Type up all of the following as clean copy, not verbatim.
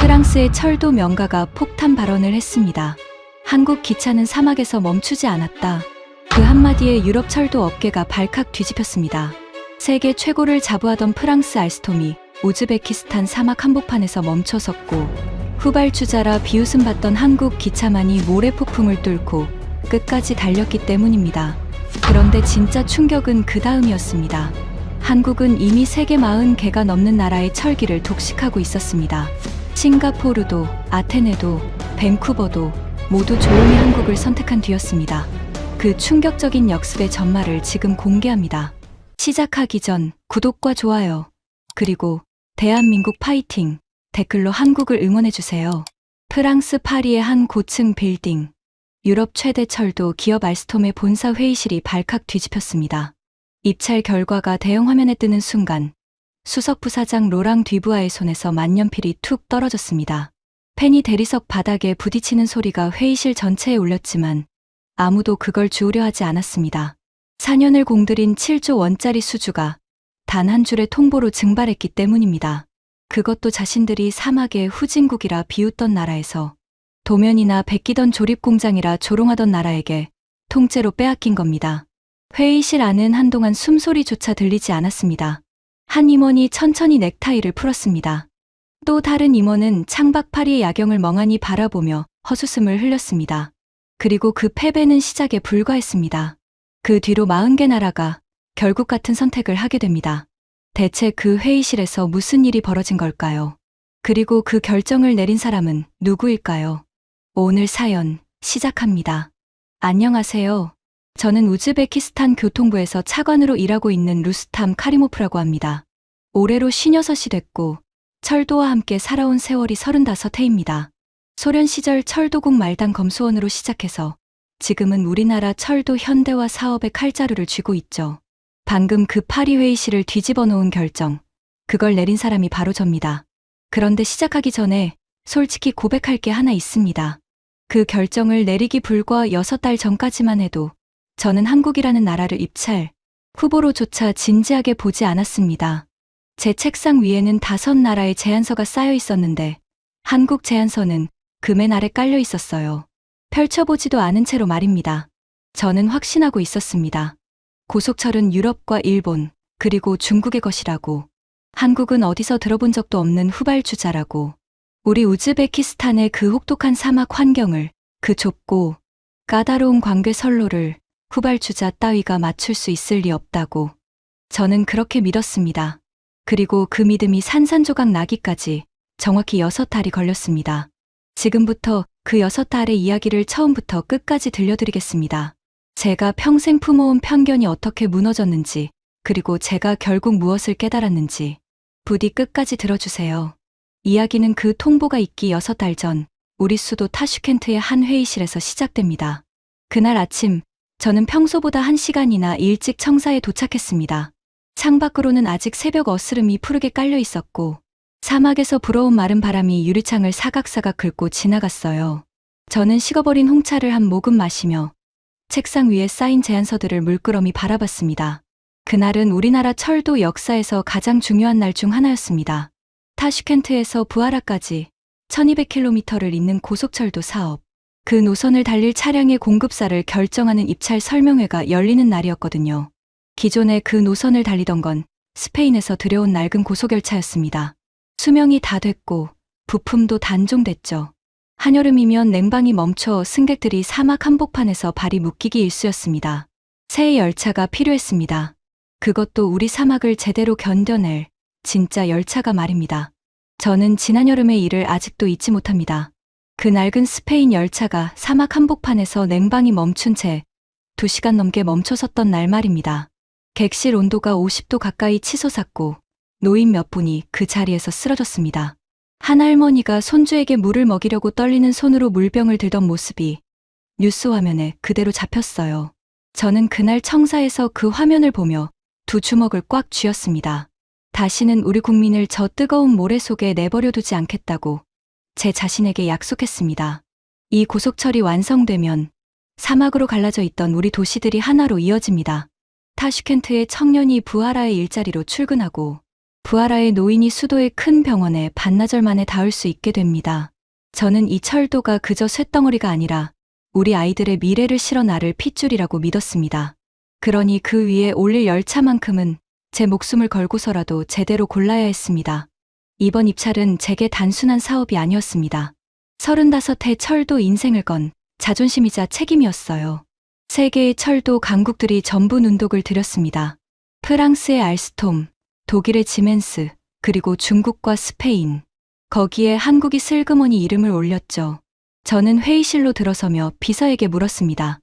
프랑스의 철도 명가가 폭탄 발언을 했습니다. 한국 기차는 사막에서 멈추지 않았다. 그 한마디에 유럽 철도 업계가 발칵 뒤집혔습니다. 세계 최고를 자부하던 프랑스 알스톰이 우즈베키스탄 사막 한복판에서 멈춰섰고, 후발주자라 비웃음 받던 한국 기차만이 모래폭풍을 뚫고 끝까지 달렸기 때문입니다. 그런데 진짜 충격은 그 다음이었습니다. 한국은 이미 세계 40개가 넘는 나라의 철기를 독식하고 있었습니다. 싱가포르도, 아테네도, 밴쿠버도 모두 조용히 한국을 선택한 뒤였습니다. 그 충격적인 역습의 전말을 지금 공개합니다. 시작하기 전 구독과 좋아요, 그리고 대한민국 파이팅 댓글로 한국을 응원해주세요. 프랑스 파리의 한 고층 빌딩. 유럽 최대 철도 기업 알스톰의 본사 회의실이 발칵 뒤집혔습니다. 입찰 결과가 대형 화면에 뜨는 순간 수석 부사장 로랑 뒤부아의 손에서 만년필이 툭 떨어졌습니다. 펜이 대리석 바닥에 부딪히는 소리가 회의실 전체에 울렸지만 아무도 그걸 주우려 하지 않았습니다. 4년을 공들인 7조 원짜리 수주가 단 한 줄의 통보로 증발했기 때문입니다. 그것도 자신들이 사막의 후진국이라 비웃던 나라에서, 도면이나 베끼던 조립공장이라 조롱하던 나라에게 통째로 빼앗긴 겁니다. 회의실 안은 한동안 숨소리조차 들리지 않았습니다. 한 임원이 천천히 넥타이를 풀었습니다. 또 다른 임원은 창밖 파리의 야경을 멍하니 바라보며 헛웃음을 흘렸습니다. 그리고 그 패배는 시작에 불과했습니다. 그 뒤로 40개 나라가 결국 같은 선택을 하게 됩니다. 대체 그 회의실에서 무슨 일이 벌어진 걸까요? 그리고 그 결정을 내린 사람은 누구일까요? 오늘 사연 시작합니다. 안녕하세요. 저는 우즈베키스탄 교통부에서 차관으로 일하고 있는 루스탐 카리모프라고 합니다. 올해로 56이 됐고 철도와 함께 살아온 세월이 35해입니다. 소련 시절 철도국 말단 검수원으로 시작해서 지금은 우리나라 철도 현대화 사업의 칼자루를 쥐고 있죠. 방금 그 파리 회의실을 뒤집어 놓은 결정, 그걸 내린 사람이 바로 접니다. 그런데 시작하기 전에 솔직히 고백할 게 하나 있습니다. 그 결정을 내리기 불과 6달 전까지만 해도 저는 한국이라는 나라를 입찰 후보로조차 진지하게 보지 않았습니다. 제 책상 위에는 5나라의 제안서가 쌓여 있었는데 한국 제안서는 금의 아래 깔려 있었어요. 펼쳐보지도 않은 채로 말입니다. 저는 확신하고 있었습니다. 고속철은 유럽과 일본, 그리고 중국의 것이라고. 한국은 어디서 들어본 적도 없는 후발주자라고. 우리 우즈베키스탄의 그 혹독한 사막 환경을, 그 좁고 까다로운 관계 선로를 후발주자 따위가 맞출 수 있을 리 없다고. 저는 그렇게 믿었습니다. 그리고 그 믿음이 산산조각 나기까지 정확히 6달이 걸렸습니다. 지금부터 그 6달의 이야기를 처음부터 끝까지 들려드리겠습니다. 제가 평생 품어온 편견이 어떻게 무너졌는지, 그리고 제가 결국 무엇을 깨달았는지 부디 끝까지 들어주세요. 이야기는 그 통보가 있기 6달 전 우리 수도 타슈켄트의 한 회의실에서 시작됩니다. 그날 아침 저는 평소보다 1시간이나 일찍 청사에 도착했습니다. 창밖으로는 아직 새벽 어스름이 푸르게 깔려 있었고 사막에서 불어온 마른 바람이 유리창을 사각사각 긁고 지나갔어요. 저는 식어버린 홍차를 한 모금 마시며 책상 위에 쌓인 제안서들을 물끄러미 바라봤습니다. 그날은 우리나라 철도 역사에서 가장 중요한 날 중 하나였습니다. 타슈켄트에서 부하라까지 1200km를 잇는 고속철도 사업. 그 노선을 달릴 차량의 공급사를 결정하는 입찰 설명회가 열리는 날이었거든요. 기존에 그 노선을 달리던 건 스페인에서 들여온 낡은 고속열차였습니다. 수명이 다 됐고 부품도 단종됐죠. 한여름이면 냉방이 멈춰 승객들이 사막 한복판에서 발이 묶이기 일쑤였습니다. 새 열차가 필요했습니다. 그것도 우리 사막을 제대로 견뎌낼 진짜 열차가 말입니다. 저는 지난 여름의 일을 아직도 잊지 못합니다. 그 낡은 스페인 열차가 사막 한복판에서 냉방이 멈춘 채 2시간 넘게 멈춰섰던 날 말입니다. 객실 온도가 50도 가까이 치솟았고 노인 몇 분이 그 자리에서 쓰러졌습니다. 한 할머니가 손주에게 물을 먹이려고 떨리는 손으로 물병을 들던 모습이 뉴스 화면에 그대로 잡혔어요. 저는 그날 청사에서 그 화면을 보며 두 주먹을 꽉 쥐었습니다. 다시는 우리 국민을 저 뜨거운 모래 속에 내버려 두지 않겠다고 제 자신에게 약속했습니다. 이 고속철이 완성되면 사막으로 갈라져 있던 우리 도시들이 하나로 이어집니다. 타슈켄트의 청년이 부하라의 일자리로 출근하고 부하라의 노인이 수도의 큰 병원에 반나절 만에 닿을 수 있게 됩니다. 저는 이 철도가 그저 쇳덩어리가 아니라 우리 아이들의 미래를 실어 나를 핏줄이라고 믿었습니다. 그러니 그 위에 올릴 열차만큼은 제 목숨을 걸고서라도 제대로 골라야 했습니다. 이번 입찰은 제게 단순한 사업이 아니었습니다. 35해 철도 인생을 건 자존심이자 책임이었어요. 세계의 철도 강국들이 전부 눈독을 들였습니다. 프랑스의 알스톰, 독일의 지멘스, 그리고 중국과 스페인. 거기에 한국이 슬그머니 이름을 올렸죠. 저는 회의실로 들어서며 비서에게 물었습니다.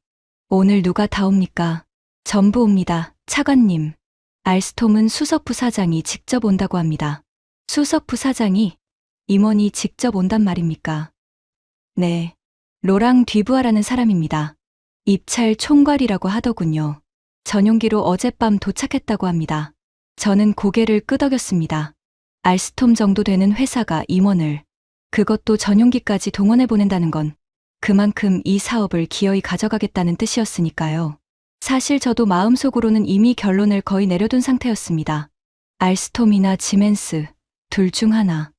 오늘 누가 다 옵니까? 전부 옵니다, 차관님. 알스톰은 수석 부사장이 직접 온다고 합니다. 수석 부사장이? 임원이 직접 온단 말입니까? 네. 로랑 뒤부하라는 사람입니다. 입찰 총괄이라고 하더군요. 전용기로 어젯밤 도착했다고 합니다. 저는 고개를 끄덕였습니다. 알스톰 정도 되는 회사가 임원을, 그것도 전용기까지 동원해 보낸다는 건 그만큼 이 사업을 기어이 가져가겠다는 뜻이었으니까요. 사실 저도 마음속으로는 이미 결론을 거의 내려둔 상태였습니다. 알스톰이나 지멘스, 둘 중 하나.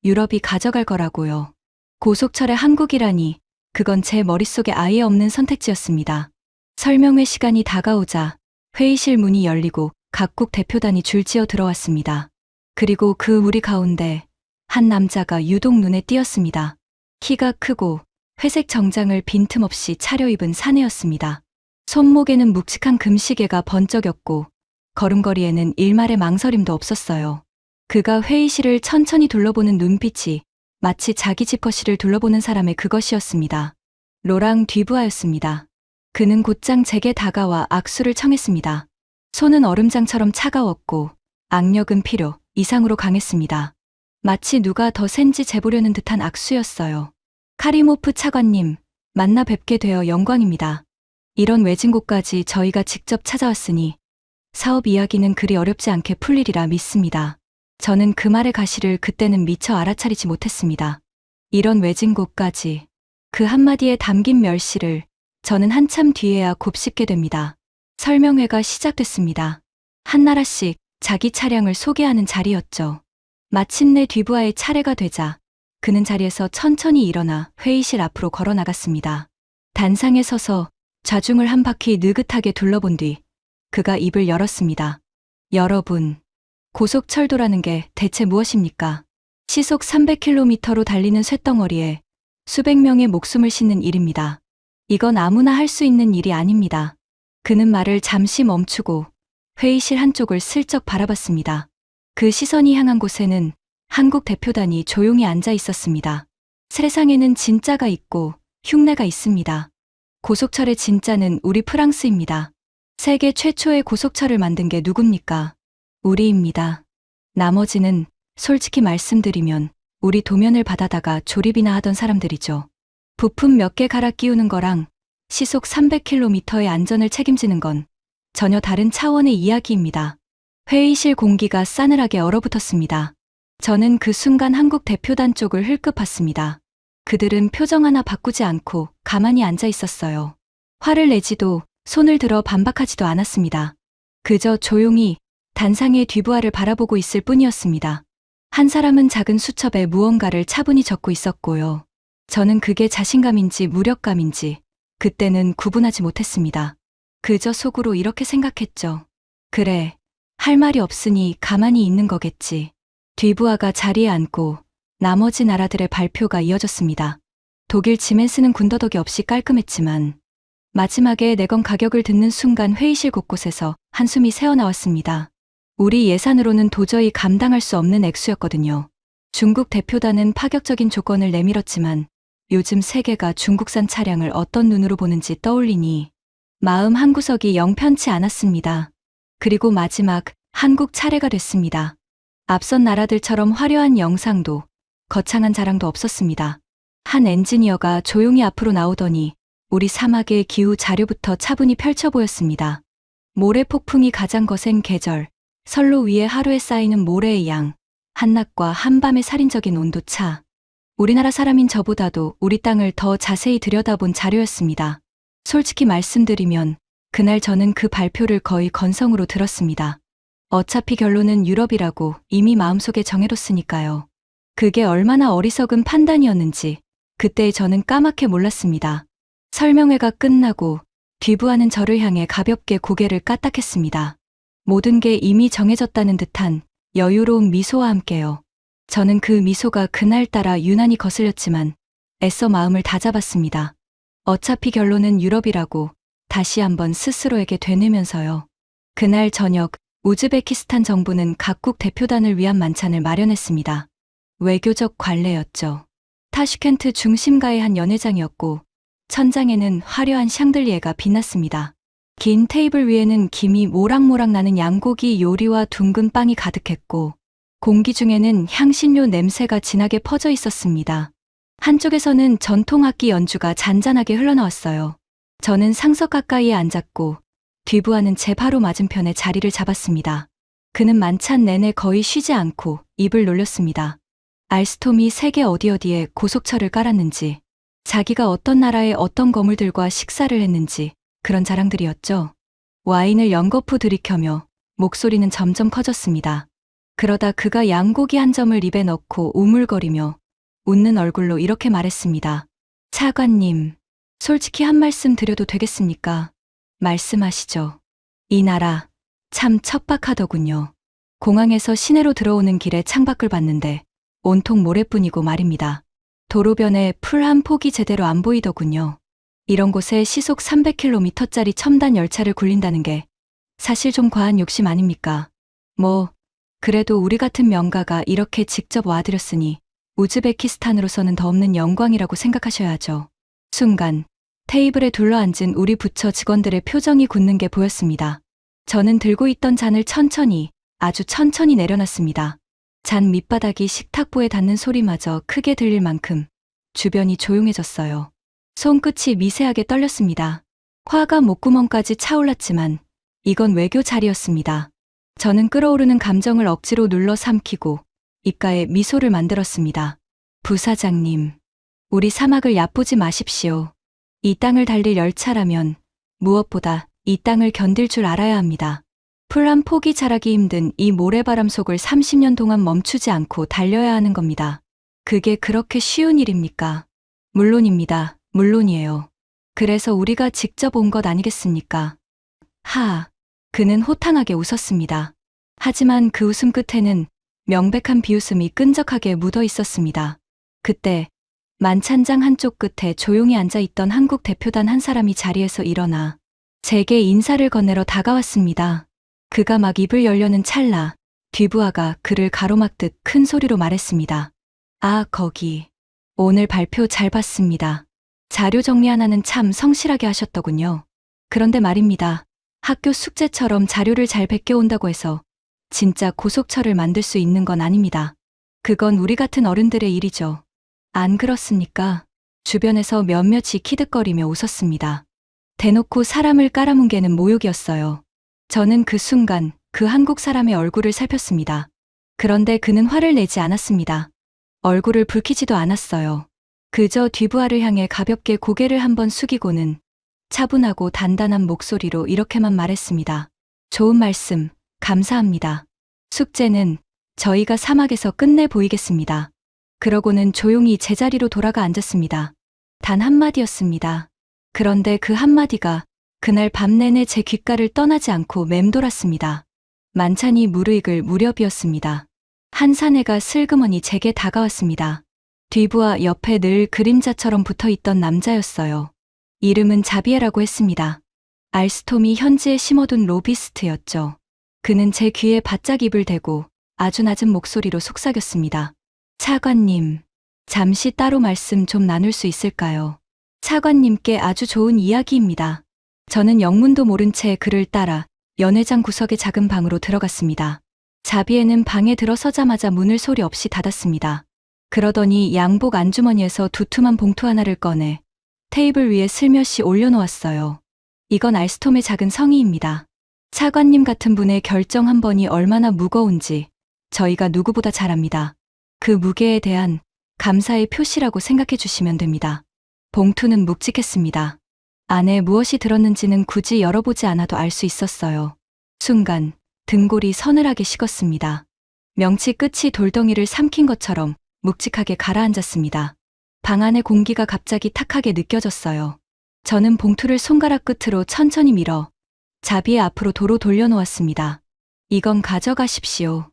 유럽이 가져갈 거라고요. 고속철의 한국이라니, 그건 제 머릿속에 아예 없는 선택지였습니다. 설명회 시간이 다가오자 회의실 문이 열리고 각국 대표단이 줄지어 들어왔습니다. 그리고 그 우리 가운데 한 남자가 유독 눈에 띄었습니다. 키가 크고 회색 정장을 빈틈없이 차려입은 사내였습니다. 손목에는 묵직한 금시계가 번쩍였고 걸음걸이에는 일말의 망설임도 없었어요. 그가 회의실을 천천히 둘러보는 눈빛이 마치 자기 집 거실을 둘러보는 사람의 그것이었습니다. 로랑 뒤부하였습니다. 그는 곧장 제게 다가와 악수를 청했습니다. 손은 얼음장처럼 차가웠고 악력은 필요 이상으로 강했습니다. 마치 누가 더 센지 재보려는 듯한 악수였어요. 카리모프 차관님, 만나 뵙게 되어 영광입니다. 이런 외진 곳까지 저희가 직접 찾아왔으니 사업 이야기는 그리 어렵지 않게 풀리리라 믿습니다. 저는 그 말의 가시를 그때는 미처 알아차리지 못했습니다. 이런 외진 곳까지, 그 한마디에 담긴 멸시를 저는 한참 뒤에야 곱씹게 됩니다. 설명회가 시작됐습니다. 한 나라씩 자기 차량을 소개하는 자리였죠. 마침내 뒤부하의 차례가 되자 그는 자리에서 천천히 일어나 회의실 앞으로 걸어 나갔습니다. 단상에 서서 좌중을 한 바퀴 느긋하게 둘러본 뒤 그가 입을 열었습니다. 여러분, 고속철도라는 게 대체 무엇입니까? 시속 300km로 달리는 쇳덩어리에 수백 명의 목숨을 싣는 일입니다. 이건 아무나 할 수 있는 일이 아닙니다. 그는 말을 잠시 멈추고 회의실 한쪽을 슬쩍 바라봤습니다. 그 시선이 향한 곳에는 한국 대표단이 조용히 앉아 있었습니다. 세상에는 진짜가 있고 흉내가 있습니다. 고속철의 진짜는 우리 프랑스입니다. 세계 최초의 고속철을 만든 게 누굽니까? 우리입니다. 나머지는 솔직히 말씀드리면 우리 도면을 받아다가 조립이나 하던 사람들이죠. 부품 몇 개 갈아 끼우는 거랑 시속 300km의 안전을 책임지는 건 전혀 다른 차원의 이야기입니다. 회의실 공기가 싸늘하게 얼어붙었습니다. 저는 그 순간 한국 대표단 쪽을 흘끗 봤습니다. 그들은 표정 하나 바꾸지 않고 가만히 앉아 있었어요. 화를 내지도 손을 들어 반박하지도 않았습니다. 그저 조용히 단상의 뒤부하를 바라보고 있을 뿐이었습니다. 한 사람은 작은 수첩에 무언가를 차분히 적고 있었고요. 저는 그게 자신감인지 무력감인지 그때는 구분하지 못했습니다. 그저 속으로 이렇게 생각했죠. 그래, 할 말이 없으니 가만히 있는 거겠지. 뒤부하가 자리에 앉고 나머지 나라들의 발표가 이어졌습니다. 독일 지멘스는 군더더기 없이 깔끔했지만 마지막에 내건 가격을 듣는 순간 회의실 곳곳에서 한숨이 새어나왔습니다. 우리 예산으로는 도저히 감당할 수 없는 액수였거든요. 중국 대표단은 파격적인 조건을 내밀었지만 요즘 세계가 중국산 차량을 어떤 눈으로 보는지 떠올리니 마음 한구석이 영 편치 않았습니다. 그리고 마지막 한국 차례가 됐습니다. 앞선 나라들처럼 화려한 영상도 거창한 자랑도 없었습니다. 한 엔지니어가 조용히 앞으로 나오더니 우리 사막의 기후 자료부터 차분히 펼쳐 보였습니다. 모래 폭풍이 가장 거센 계절, 선로 위에 하루에 쌓이는 모래의 양, 한낮과 한밤의 살인적인 온도차. 우리나라 사람인 저보다도 우리 땅을 더 자세히 들여다본 자료였습니다. 솔직히 말씀드리면 그날 저는 그 발표를 거의 건성으로 들었습니다. 어차피 결론은 유럽이라고 이미 마음속에 정해뒀으니까요. 그게 얼마나 어리석은 판단이었는지 그때의 저는 까맣게 몰랐습니다. 설명회가 끝나고 뒤부하는 저를 향해 가볍게 고개를 까딱했습니다. 모든 게 이미 정해졌다는 듯한 여유로운 미소와 함께요. 저는 그 미소가 그날따라 유난히 거슬렸지만 애써 마음을 다잡았습니다. 어차피 결론은 유럽이라고 다시 한번 스스로에게 되뇌면서요. 그날 저녁 우즈베키스탄 정부는 각국 대표단을 위한 만찬을 마련했습니다. 외교적 관례였죠. 타슈켄트 중심가의 한 연회장이었고 천장에는 화려한 샹들리에가 빛났습니다. 긴 테이블 위에는 김이 모락모락 나는 양고기 요리와 둥근 빵이 가득했고 공기 중에는 향신료 냄새가 진하게 퍼져 있었습니다. 한쪽에서는 전통악기 연주가 잔잔하게 흘러나왔어요. 저는 상석 가까이에 앉았고 뒤부하는 제 바로 맞은편에 자리를 잡았습니다. 그는 만찬 내내 거의 쉬지 않고 입을 놀렸습니다. 알스톰이 세계 어디어디에 고속철을 깔았는지, 자기가 어떤 나라의 어떤 거물들과 식사를 했는지 그런 자랑들이었죠. 와인을 연거푸 들이켜며 목소리는 점점 커졌습니다. 그러다 그가 양고기 한 점을 입에 넣고 우물거리며 웃는 얼굴로 이렇게 말했습니다. 차관님, 솔직히 한 말씀 드려도 되겠습니까? 말씀하시죠. 이 나라 참 척박하더군요. 공항에서 시내로 들어오는 길에 창밖을 봤는데 온통 모래뿐이고 말입니다. 도로변에 풀 한 폭이 제대로 안 보이더군요. 이런 곳에 시속 300km짜리 첨단 열차를 굴린다는 게 사실 좀 과한 욕심 아닙니까? 그래도 우리 같은 명가가 이렇게 직접 와드렸으니 우즈베키스탄으로서는 더 없는 영광이라고 생각하셔야죠. 순간 테이블에 둘러앉은 우리 부처 직원들의 표정이 굳는 게 보였습니다. 저는 들고 있던 잔을 천천히, 아주 천천히 내려놨습니다. 잔 밑바닥이 식탁보에 닿는 소리마저 크게 들릴 만큼 주변이 조용해졌어요. 손끝이 미세하게 떨렸습니다. 화가 목구멍까지 차올랐지만 이건 외교 자리였습니다. 저는 끓어오르는 감정을 억지로 눌러 삼키고 입가에 미소를 만들었습니다. 부사장님, 우리 사막을 얕보지 마십시오. 이 땅을 달릴 열차라면 무엇보다 이 땅을 견딜 줄 알아야 합니다. 풀 한 폭이 자라기 힘든 이 모래바람 속을 30년 동안 멈추지 않고 달려야 하는 겁니다. 그게 그렇게 쉬운 일입니까? 물론입니다. 물론이에요. 그래서 우리가 직접 온 것 아니겠습니까? 그는 호탕하게 웃었습니다. 하지만 그 웃음 끝에는 명백한 비웃음이 끈적하게 묻어 있었습니다. 그때 만찬장 한쪽 끝에 조용히 앉아있던 한국 대표단 한 사람이 자리에서 일어나 제게 인사를 건네러 다가왔습니다. 그가 막 입을 열려는 찰나 뒤부하가 그를 가로막듯 큰 소리로 말했습니다. 거기. 오늘 발표 잘 봤습니다. 자료 정리 하나는 참 성실하게 하셨더군요. 그런데 말입니다. 학교 숙제처럼 자료를 잘 베껴온다고 해서 진짜 고속철을 만들 수 있는 건 아닙니다. 그건 우리 같은 어른들의 일이죠. 안 그렇습니까? 주변에서 몇몇이 키득거리며 웃었습니다. 대놓고 사람을 깔아뭉개는 모욕이었어요. 저는 그 순간 그 한국 사람의 얼굴을 살폈습니다. 그런데 그는 화를 내지 않았습니다. 얼굴을 붉히지도 않았어요. 그저 뒤부하를 향해 가볍게 고개를 한번 숙이고는 차분하고 단단한 목소리로 이렇게만 말했습니다. 좋은 말씀, 감사합니다. 숙제는 저희가 사막에서 끝내 보이겠습니다. 그러고는 조용히 제자리로 돌아가 앉았습니다. 단 한마디였습니다. 그런데 그 한마디가 그날 밤 내내 제 귓가를 떠나지 않고 맴돌았습니다. 만찬이 무르익을 무렵이었습니다. 한 사내가 슬그머니 제게 다가왔습니다. 뒤부하 옆에 늘 그림자처럼 붙어있던 남자였어요. 이름은 자비에라고 했습니다. 알스톰이 현지에 심어둔 로비스트였죠. 그는 제 귀에 바짝 입을 대고 아주 낮은 목소리로 속삭였습니다. 차관님, 잠시 따로 말씀 좀 나눌 수 있을까요? 차관님께 아주 좋은 이야기입니다. 저는 영문도 모른 채 그를 따라 연회장 구석의 작은 방으로 들어갔습니다. 자비에는 방에 들어서자마자 문을 소리 없이 닫았습니다. 그러더니 양복 안주머니에서 두툼한 봉투 하나를 꺼내 테이블 위에 슬며시 올려놓았어요. 이건 알스톰의 작은 성의입니다. 차관님 같은 분의 결정 한 번이 얼마나 무거운지 저희가 누구보다 잘 압니다. 그 무게에 대한 감사의 표시라고 생각해 주시면 됩니다. 봉투는 묵직했습니다. 안에 무엇이 들었는지는 굳이 열어보지 않아도 알 수 있었어요. 순간 등골이 서늘하게 식었습니다. 명치 끝이 돌덩이를 삼킨 것처럼 묵직하게 가라앉았습니다. 방 안의 공기가 갑자기 탁하게 느껴졌어요. 저는 봉투를 손가락 끝으로 천천히 밀어 자비의 앞으로 도로 돌려놓았습니다. 이건 가져가십시오.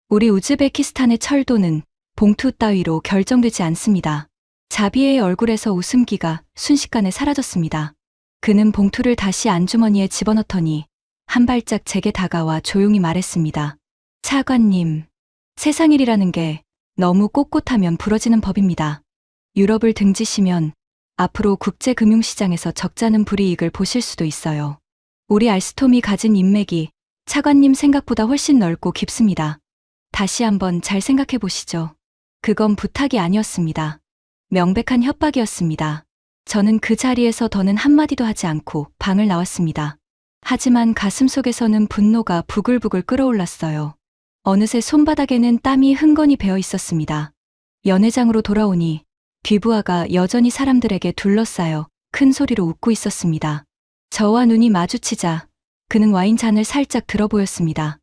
우리 우즈베키스탄의 철도는 봉투 따위로 결정되지 않습니다. 자비의 얼굴에서 웃음기가 순식간에 사라졌습니다. 그는 봉투를 다시 안주머니에 집어넣더니 한 발짝 제게 다가와 조용히 말했습니다. 차관님, 세상 일이라는 게 너무 꼿꼿하면 부러지는 법입니다. 유럽을 등지시면 앞으로 국제금융시장에서 적잖은 불이익을 보실 수도 있어요. 우리 알스톰이 가진 인맥이 차관님 생각보다 훨씬 넓고 깊습니다. 다시 한번 잘 생각해 보시죠. 그건 부탁이 아니었습니다. 명백한 협박이었습니다. 저는 그 자리에서 더는 한마디도 하지 않고 방을 나왔습니다. 하지만 가슴속에서는 분노가 부글부글 끓어올랐어요. 어느새 손바닥에는 땀이 흥건히 배어 있었습니다. 연회장으로 돌아오니 뒤부하가 여전히 사람들에게 둘러싸여 큰 소리로 웃고 있었습니다. 저와 눈이 마주치자 그는 와인잔을 살짝 들어 보였습니다.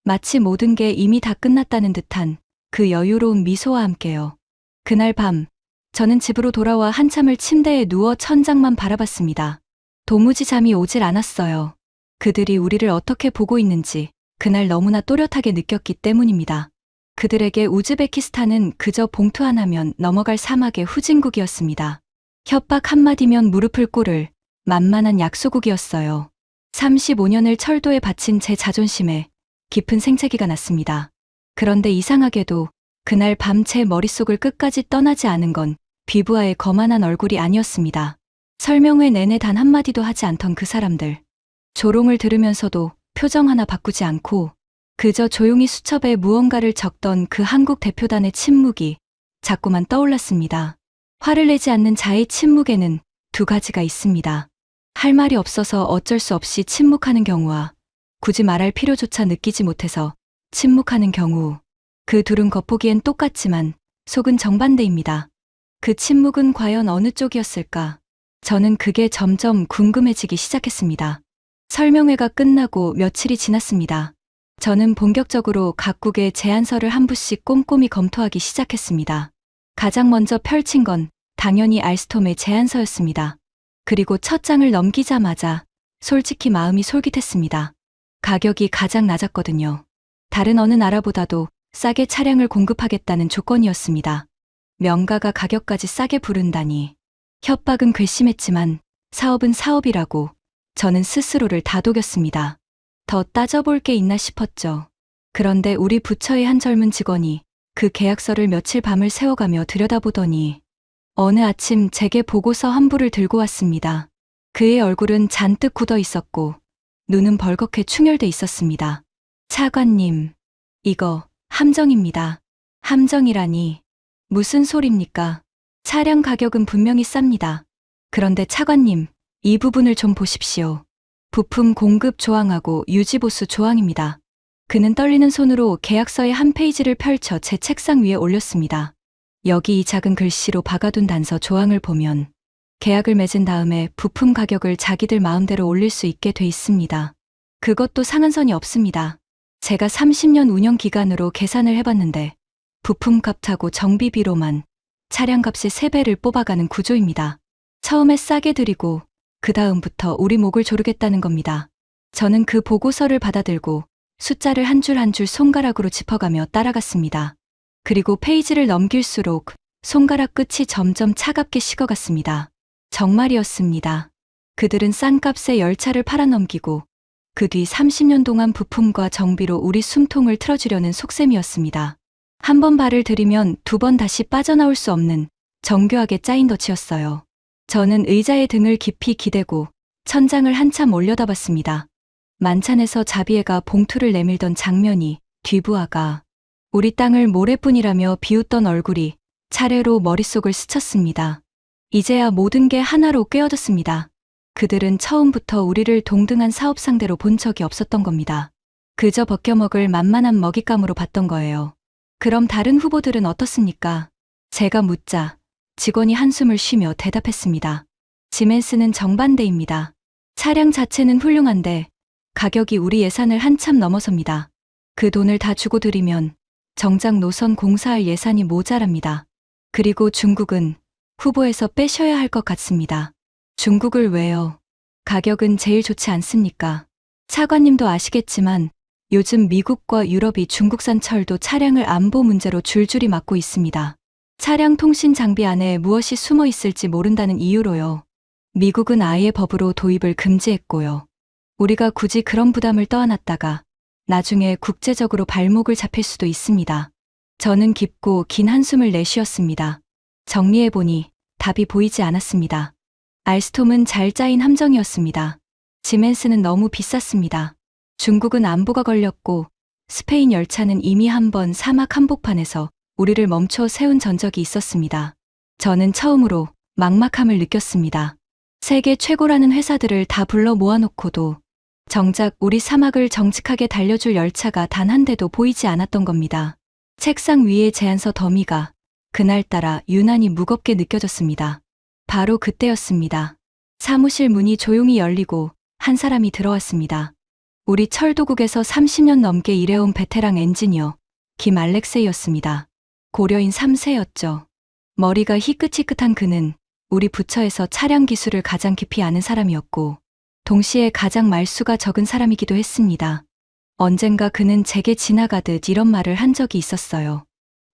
마치 모든 게 이미 다 끝났다는 듯한 그 여유로운 미소와 함께요. 그날 밤 저는 집으로 돌아와 한참을 침대에 누워 천장만 바라봤습니다. 도무지 잠이 오질 않았어요. 그들이 우리를 어떻게 보고 있는지 그날 너무나 또렷하게 느꼈기 때문입니다. 그들에게 우즈베키스탄은 그저 봉투 하나면 넘어갈 사막의 후진국이었습니다. 협박 한마디면 무릎을 꿇을 만만한 약소국이었어요. 35년을 철도에 바친 제 자존심에 깊은 생채기가 났습니다. 그런데 이상하게도 그날 밤 제 머릿속을 끝까지 떠나지 않은 건 비부하의 거만한 얼굴이 아니었습니다. 설명회 내내 단 한마디도 하지 않던 그 사람들. 조롱을 들으면서도 표정 하나 바꾸지 않고 그저 조용히 수첩에 무언가를 적던 그 한국 대표단의 침묵이 자꾸만 떠올랐습니다. 화를 내지 않는 자의 침묵에는 두 가지가 있습니다. 할 말이 없어서 어쩔 수 없이 침묵하는 경우와 굳이 말할 필요조차 느끼지 못해서 침묵하는 경우. 그 둘은 겉보기엔 똑같지만 속은 정반대입니다. 그 침묵은 과연 어느 쪽이었을까? 저는 그게 점점 궁금해지기 시작했습니다. 설명회가 끝나고 며칠이 지났습니다. 저는 본격적으로 각국의 제안서를 한 부씩 꼼꼼히 검토하기 시작했습니다. 가장 먼저 펼친 건 당연히 알스톰의 제안서였습니다. 그리고 첫 장을 넘기자마자 솔직히 마음이 솔깃했습니다. 가격이 가장 낮았거든요. 다른 어느 나라보다도 싸게 차량을 공급하겠다는 조건이었습니다. 명가가 가격까지 싸게 부른다니. 협박은 괘씸했지만 사업은 사업이라고 저는 스스로를 다독였습니다. 더 따져볼 게 있나 싶었죠. 그런데 우리 부처의 한 젊은 직원이 그 계약서를 며칠 밤을 새워가며 들여다보더니 어느 아침 제게 보고서 한 부를 들고 왔습니다. 그의 얼굴은 잔뜩 굳어 있었고 눈은 벌겋게 충혈돼 있었습니다. 차관님, 이거 함정입니다. 함정이라니 무슨 소립니까? 차량 가격은 분명히 쌉니다. 그런데 차관님, 이 부분을 좀 보십시오. 부품 공급 조항하고 유지보수 조항입니다. 그는 떨리는 손으로 계약서의 한 페이지를 펼쳐 제 책상 위에 올렸습니다. 여기 이 작은 글씨로 박아둔 단서 조항을 보면 계약을 맺은 다음에 부품 가격을 자기들 마음대로 올릴 수 있게 돼 있습니다. 그것도 상한선이 없습니다. 제가 30년 운영 기간으로 계산을 해봤는데 부품값하고 정비비로만 차량값의 3배를 뽑아가는 구조입니다. 처음에 싸게 드리고 그 다음부터 우리 목을 조르겠다는 겁니다. 저는 그 보고서를 받아들고 숫자를 한 줄 한 줄 손가락으로 짚어가며 따라갔습니다. 그리고 페이지를 넘길수록 손가락 끝이 점점 차갑게 식어갔습니다. 정말이었습니다. 그들은 싼 값에 열차를 팔아넘기고 그 뒤 30년 동안 부품과 정비로 우리 숨통을 틀어주려는 속셈이었습니다. 한 번 발을 들이면 두 번 다시 빠져나올 수 없는 정교하게 짜인 덫이었어요. 저는 의자의 등을 깊이 기대고 천장을 한참 올려다봤습니다. 만찬에서 자비애가 봉투를 내밀던 장면이 뒤부하가 우리 땅을 모래뿐이라며 비웃던 얼굴이 차례로 머릿속을 스쳤습니다. 이제야 모든 게 하나로 꿰어졌습니다. 그들은 처음부터 우리를 동등한 사업 상대로 본 적이 없었던 겁니다. 그저 벗겨먹을 만만한 먹잇감으로 봤던 거예요. 그럼 다른 후보들은 어떻습니까? 제가 묻자 직원이 한숨을 쉬며 대답했습니다. 지멘스는 정반대입니다. 차량 자체는 훌륭한데 가격이 우리 예산을 한참 넘어섭니다. 그 돈을 다 주고 드리면 정작 노선 공사할 예산이 모자랍니다. 그리고 중국은 후보에서 빼셔야 할 것 같습니다. 중국을 왜요? 가격은 제일 좋지 않습니까? 차관님도 아시겠지만 요즘 미국과 유럽이 중국산 철도 차량을 안보 문제로 줄줄이 막고 있습니다. 차량 통신 장비 안에 무엇이 숨어 있을지 모른다는 이유로요. 미국은 아예 법으로 도입을 금지했고요. 우리가 굳이 그런 부담을 떠안았다가 나중에 국제적으로 발목을 잡힐 수도 있습니다. 저는 깊고 긴 한숨을 내쉬었습니다. 정리해보니 답이 보이지 않았습니다. 알스톰은 잘 짜인 함정이었습니다. 지멘스는 너무 비쌌습니다. 중국은 안보가 걸렸고 스페인 열차는 이미 한번 사막 한복판에서 우리를 멈춰 세운 전적이 있었습니다. 저는 처음으로 막막함을 느꼈습니다. 세계 최고라는 회사들을 다 불러 모아놓고도 정작 우리 사막을 정직하게 달려줄 열차가 단 한 대도 보이지 않았던 겁니다. 책상 위의 제안서 더미가 그날따라 유난히 무겁게 느껴졌습니다. 바로 그때였습니다. 사무실 문이 조용히 열리고 한 사람이 들어왔습니다. 우리 철도국에서 30년 넘게 일해온 베테랑 엔지니어 김 알렉세이였습니다. 고려인 3세였죠. 머리가 희끗희끗한 그는 우리 부처에서 차량 기술을 가장 깊이 아는 사람이었고 동시에 가장 말수가 적은 사람이기도 했습니다. 언젠가 그는 제게 지나가듯 이런 말을 한 적이 있었어요.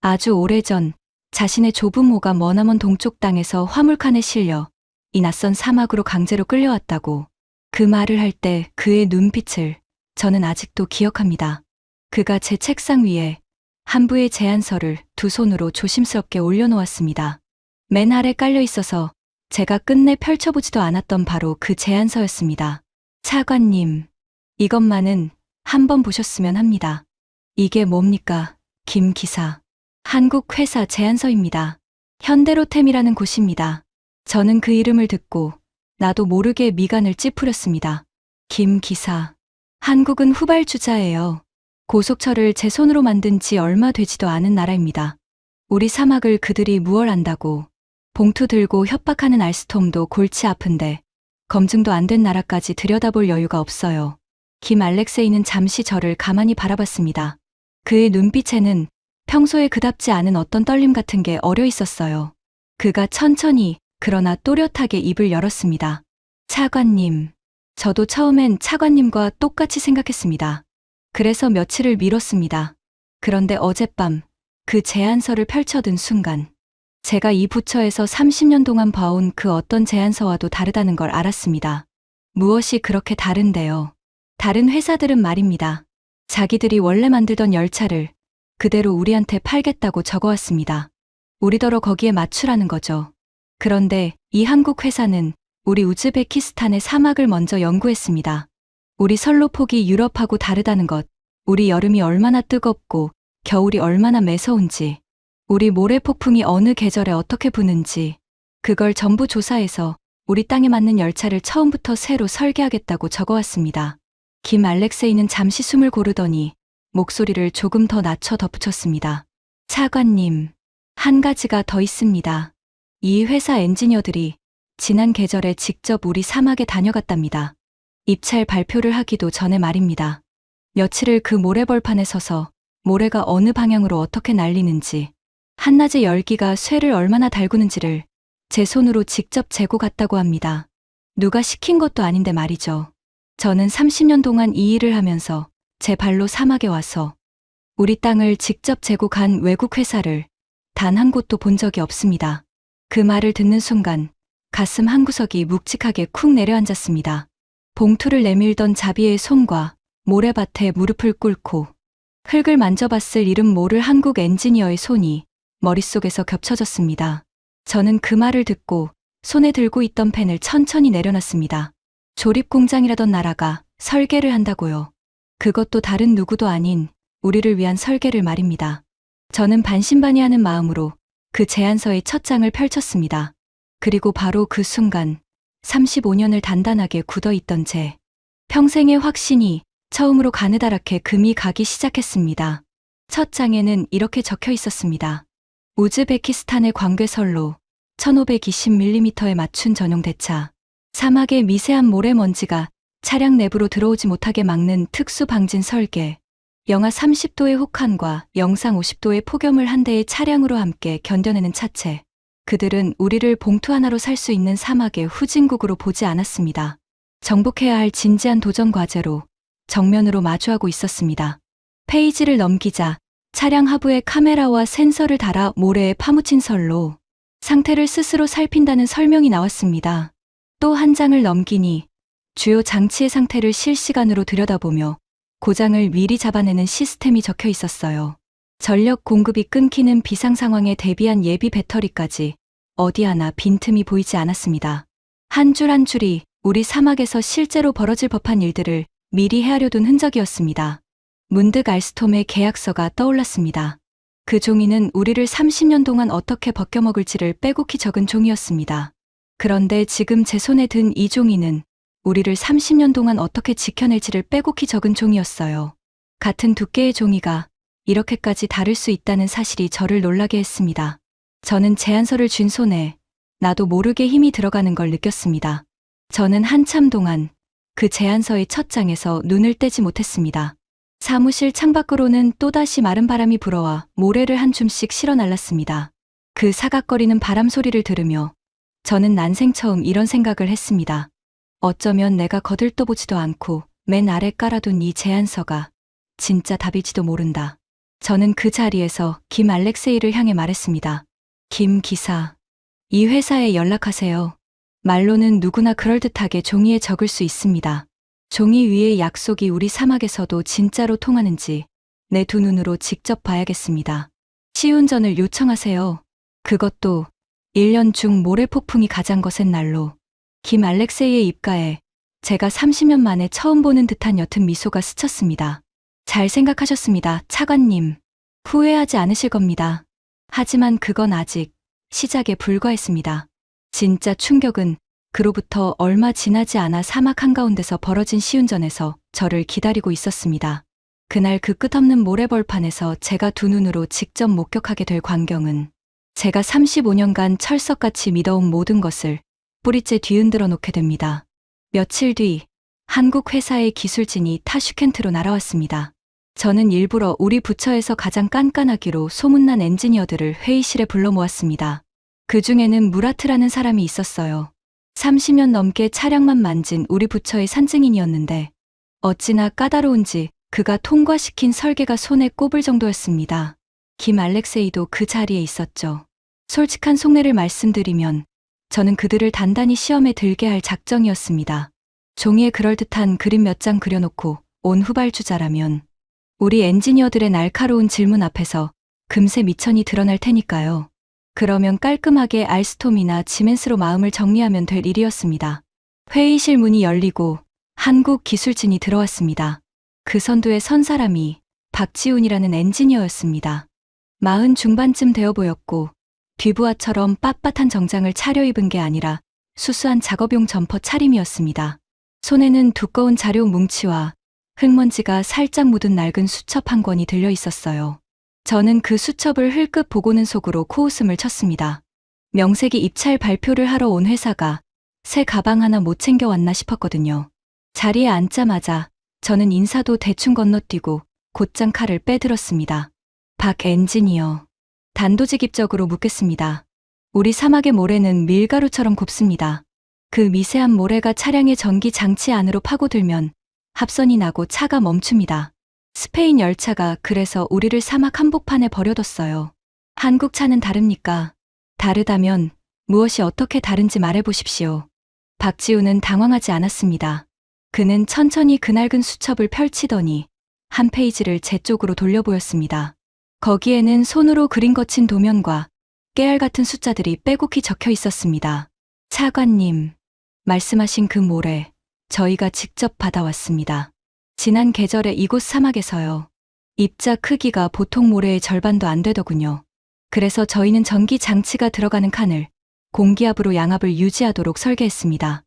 아주 오래전 자신의 좁은 모가 머나먼 동쪽 땅에서 화물칸에 실려 이 낯선 사막으로 강제로 끌려왔다고. 그 말을 할 때 그의 눈빛을 저는 아직도 기억합니다. 그가 제 책상 위에 한 부의 제안서를 두 손으로 조심스럽게 올려놓았습니다. 맨 아래 깔려 있어서 제가 끝내 펼쳐보지도 않았던 바로 그 제안서였습니다. 차관님, 이것만은 한번 보셨으면 합니다. 이게 뭡니까, 김 기사? 한국 회사 제안서입니다. 현대로템이라는 곳입니다. 저는 그 이름을 듣고 나도 모르게 미간을 찌푸렸습니다. 김 기사. 한국은 후발주자예요. 고속철을 제 손으로 만든 지 얼마 되지도 않은 나라입니다. 우리 사막을 그들이 무얼 안다고. 봉투 들고 협박하는 알스톰도 골치 아픈데 검증도 안 된 나라까지 들여다볼 여유가 없어요. 김 알렉세이는 잠시 저를 가만히 바라봤습니다. 그의 눈빛에는 평소에 그답지 않은 어떤 떨림 같은 게 어려 있었어요. 그가 천천히 그러나 또렷하게 입을 열었습니다. 차관님. 저도 처음엔 차관님과 똑같이 생각했습니다. 그래서 며칠을 미뤘습니다. 그런데 어젯밤 그 제안서를 펼쳐든 순간 제가 이 부처에서 30년 동안 봐온 그 어떤 제안서와도 다르다는 걸 알았습니다. 무엇이 그렇게 다른데요? 다른 회사들은 말입니다. 자기들이 원래 만들던 열차를 그대로 우리한테 팔겠다고 적어왔습니다. 우리더러 거기에 맞추라는 거죠. 그런데 이 한국 회사는 우리 우즈베키스탄의 사막을 먼저 연구했습니다. 우리 선로폭이 유럽하고 다르다는 것, 우리 여름이 얼마나 뜨겁고 겨울이 얼마나 매서운지, 우리 모래 폭풍이 어느 계절에 어떻게 부는지, 그걸 전부 조사해서 우리 땅에 맞는 열차를 처음부터 새로 설계하겠다고 적어왔습니다. 김 알렉세이는 잠시 숨을 고르더니 목소리를 조금 더 낮춰 덧붙였습니다. 차관님, 한 가지가 더 있습니다. 이 회사 엔지니어들이 지난 계절에 직접 우리 사막에 다녀갔답니다. 입찰 발표를 하기도 전에 말입니다. 며칠을 그 모래벌판에 서서 모래가 어느 방향으로 어떻게 날리는지, 한낮의 열기가 쇠를 얼마나 달구는지를 제 손으로 직접 재고 갔다고 합니다. 누가 시킨 것도 아닌데 말이죠. 저는 30년 동안 이 일을 하면서 제 발로 사막에 와서 우리 땅을 직접 재고 간 외국 회사를 단 한 곳도 본 적이 없습니다. 그 말을 듣는 순간 가슴 한구석이 묵직하게 쿵 내려앉았습니다. 봉투를 내밀던 자비의 손과 모래밭에 무릎을 꿇고 흙을 만져봤을 이름 모를 한국 엔지니어의 손이 머릿속에서 겹쳐졌습니다. 저는 그 말을 듣고 손에 들고 있던 펜을 천천히 내려놨습니다. 조립공장이라던 나라가 설계를 한다고요. 그것도 다른 누구도 아닌 우리를 위한 설계를 말입니다. 저는 반신반의하는 마음으로 그 제안서의 첫 장을 펼쳤습니다. 그리고 바로 그 순간 35년을 단단하게 굳어있던 제 평생의 확신이 처음으로 가느다랗게 금이 가기 시작했습니다. 첫 장에는 이렇게 적혀 있었습니다. 우즈베키스탄의 광괴선로 1520mm에 맞춘 전용 대차. 사막의 미세한 모래먼지가 차량 내부로 들어오지 못하게 막는 특수 방진 설계, 영하 30도의 혹한과 영상 50도의 폭염을 한 대의 차량으로 함께 견뎌내는 차체. 그들은 우리를 봉투 하나로 살 수 있는 사막의 후진국으로 보지 않았습니다. 정복해야 할 진지한 도전 과제로 정면으로 마주하고 있었습니다. 페이지를 넘기자 차량 하부에 카메라와 센서를 달아 모래에 파묻힌 설로 상태를 스스로 살핀다는 설명이 나왔습니다. 또 한 장을 넘기니 주요 장치의 상태를 실시간으로 들여다보며 고장을 미리 잡아내는 시스템이 적혀 있었어요. 전력 공급이 끊기는 비상 상황에 대비한 예비 배터리까지 어디 하나 빈틈이 보이지 않았습니다. 한 줄 한 줄이 우리 사막에서 실제로 벌어질 법한 일들을 미리 헤아려둔 흔적이었습니다. 문득 알스톰의 계약서가 떠올랐습니다. 그 종이는 우리를 30년 동안 어떻게 벗겨먹을지를 빼곡히 적은 종이었습니다. 그런데 지금 제 손에 든 이 종이는 우리를 30년 동안 어떻게 지켜낼지를 빼곡히 적은 종이었어요. 같은 두께의 종이가 이렇게까지 다를 수 있다는 사실이 저를 놀라게 했습니다. 저는 제안서를 쥔 손에 나도 모르게 힘이 들어가는 걸 느꼈습니다. 저는 한참 동안 그 제안서의 첫 장에서 눈을 떼지 못했습니다. 사무실 창밖으로는 또다시 마른 바람이 불어와 모래를 한 줌씩 실어 날랐습니다. 그 사각거리는 바람 소리를 들으며 저는 난생 처음 이런 생각을 했습니다. 어쩌면 내가 거들떠보지도 않고 맨 아래 깔아둔 이 제안서가 진짜 답일지도 모른다. 저는 그 자리에서 김 알렉세이를 향해 말했습니다. 김 기사, 이 회사에 연락하세요. 말로는 누구나 그럴듯하게 종이에 적을 수 있습니다. 종이 위의 약속이 우리 사막에서도 진짜로 통하는지 내 두 눈으로 직접 봐야겠습니다. 시운전을 요청하세요. 그것도 1년 중 모래폭풍이 가장 거센 날로. 김 알렉세이의 입가에 제가 30년 만에 처음 보는 듯한 옅은 미소가 스쳤습니다. 잘 생각하셨습니다, 차관님. 후회하지 않으실 겁니다. 하지만 그건 아직 시작에 불과했습니다. 진짜 충격은 그로부터 얼마 지나지 않아 사막 한가운데서 벌어진 시운전에서 저를 기다리고 있었습니다. 그날 그 끝없는 모래벌판에서 제가 두 눈으로 직접 목격하게 될 광경은 제가 35년간 철석같이 믿어온 모든 것을 뿌리째 뒤흔들어 놓게 됩니다. 며칠 뒤 한국 회사의 기술진이 타슈켄트로 날아왔습니다. 저는 일부러 우리 부처에서 가장 깐깐하기로 소문난 엔지니어들을 회의실에 불러 모았습니다. 그 중에는 무라트라는 사람이 있었어요. 30년 넘게 차량만 만진 우리 부처의 산증인이었는데 어찌나 까다로운지 그가 통과시킨 설계가 손에 꼽을 정도였습니다. 김 알렉세이도 그 자리에 있었죠. 솔직한 속내를 말씀드리면 저는 그들을 단단히 시험에 들게 할 작정이었습니다. 종이에 그럴듯한 그림 몇 장 그려놓고 온 후발주자라면 우리 엔지니어들의 날카로운 질문 앞에서 금세 미천이 드러날 테니까요. 그러면 깔끔하게 알스톰이나 지멘스로 마음을 정리하면 될 일이었습니다. 회의실 문이 열리고 한국 기술진이 들어왔습니다. 그 선두에 선 사람이 박지훈이라는 엔지니어였습니다. 40 중반쯤 되어 보였고 뒤부하처럼 빳빳한 정장을 차려입은 게 아니라 수수한 작업용 점퍼 차림이었습니다. 손에는 두꺼운 자료 뭉치와 흙먼지가 살짝 묻은 낡은 수첩 한 권이 들려 있었어요. 저는 그 수첩을 흘끗 보고는 속으로 코웃음을 쳤습니다. 명색이 입찰 발표를 하러 온 회사가 새 가방 하나 못 챙겨왔나 싶었거든요. 자리에 앉자마자 저는 인사도 대충 건너뛰고 곧장 칼을 빼들었습니다. 박 엔지니어, 단도직입적으로 묻겠습니다. 우리 사막의 모래는 밀가루처럼 곱습니다. 그 미세한 모래가 차량의 전기 장치 안으로 파고들면 합선이 나고 차가 멈춥니다. 스페인 열차가 그래서 우리를 사막 한복판에 버려뒀어요. 한국 차는 다릅니까? 다르다면 무엇이 어떻게 다른지 말해보십시오. 박지훈은 당황하지 않았습니다. 그는 천천히 그 낡은 수첩을 펼치더니 한 페이지를 제 쪽으로 돌려보였습니다. 거기에는 손으로 그림 거친 도면과 깨알 같은 숫자들이 빼곡히 적혀 있었습니다. 차관님, 말씀하신 그 모래 저희가 직접 받아왔습니다. 지난 계절에 이곳 사막에서요. 입자 크기가 보통 모래의 절반도 안 되더군요. 그래서 저희는 전기 장치가 들어가는 칸을 공기압으로 양압을 유지하도록 설계했습니다.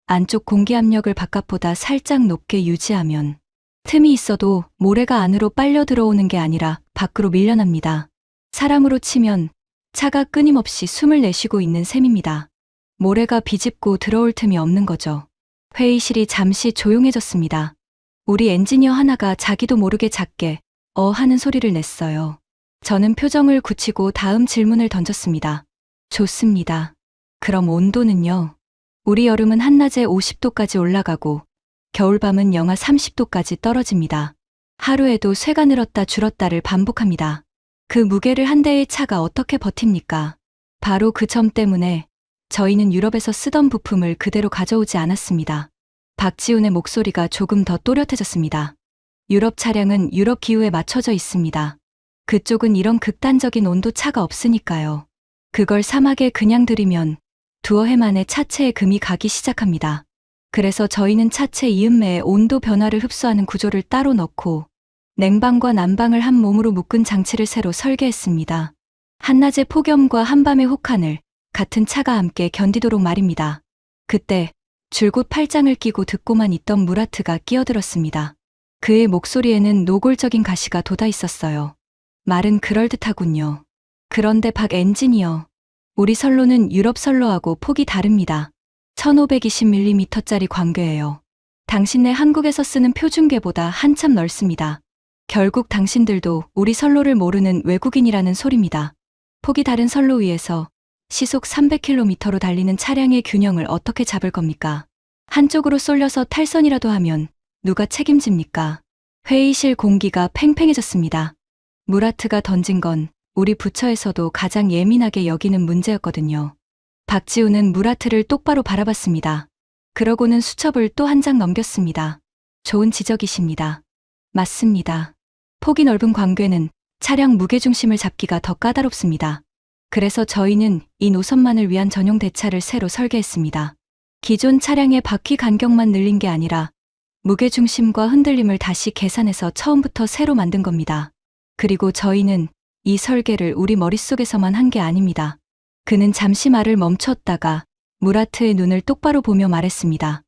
안쪽 공기압력을 바깥보다 살짝 높게 유지하면 틈이 있어도 모래가 안으로 빨려 들어오는 게 아니라 밖으로 밀려납니다. 사람으로 치면 차가 끊임없이 숨을 내쉬고 있는 셈입니다. 모래가 비집고 들어올 틈이 없는 거죠. 회의실이 잠시 조용해졌습니다. 우리 엔지니어 하나가 자기도 모르게 작게 하는 소리를 냈어요. 저는 표정을 굳히고 다음 질문을 던졌습니다. 좋습니다. 그럼 온도는요? 우리 여름은 한낮에 50도까지 올라가고 겨울밤은 영하 30도까지 떨어집니다. 하루에도 쇠가 늘었다 줄었다를 반복합니다. 그 무게를 한 대의 차가 어떻게 버팁니까? 바로 그 점 때문에 저희는 유럽에서 쓰던 부품을 그대로 가져오지 않았습니다. 박지훈의 목소리가 조금 더 또렷해졌습니다. 유럽 차량은 유럽 기후에 맞춰져 있습니다. 그쪽은 이런 극단적인 온도 차가 없으니까요. 그걸 사막에 그냥 들이면 두어 해 만에 차체에 금이 가기 시작합니다. 그래서 저희는 차체 이음매의 온도 변화를 흡수하는 구조를 따로 넣고 냉방과 난방을 한 몸으로 묶은 장치를 새로 설계했습니다. 한낮의 폭염과 한밤의 혹한을 같은 차가 함께 견디도록 말입니다. 그때 줄곧 팔짱을 끼고 듣고만 있던 무라트가 끼어들었습니다. 그의 목소리에는 노골적인 가시가 돋아 있었어요. 말은 그럴듯하군요. 그런데 박 엔지니어, 우리 선로는 유럽 선로하고 폭이 다릅니다. 1520mm짜리 광궤예요. 당신네 한국에서 쓰는 표준궤보다 한참 넓습니다. 결국 당신들도 우리 선로를 모르는 외국인이라는 소리입니다. 폭이 다른 선로 위에서 시속 300km로 달리는 차량의 균형을 어떻게 잡을 겁니까? 한쪽으로 쏠려서 탈선이라도 하면 누가 책임집니까? 회의실 공기가 팽팽해졌습니다. 무라트가 던진 건 우리 부처에서도 가장 예민하게 여기는 문제였거든요. 박지훈은 무라트를 똑바로 바라봤습니다. 그러고는 수첩을 또 한 장 넘겼습니다. 좋은 지적이십니다. 맞습니다. 폭이 넓은 광궤는 차량 무게중심을 잡기가 더 까다롭습니다. 그래서 저희는 이 노선만을 위한 전용 대차를 새로 설계했습니다. 기존 차량의 바퀴 간격만 늘린 게 아니라 무게중심과 흔들림을 다시 계산해서 처음부터 새로 만든 겁니다. 그리고 저희는 이 설계를 우리 머릿속에서만 한 게 아닙니다. 그는 잠시 말을 멈췄다가 무라트의 눈을 똑바로 보며 말했습니다.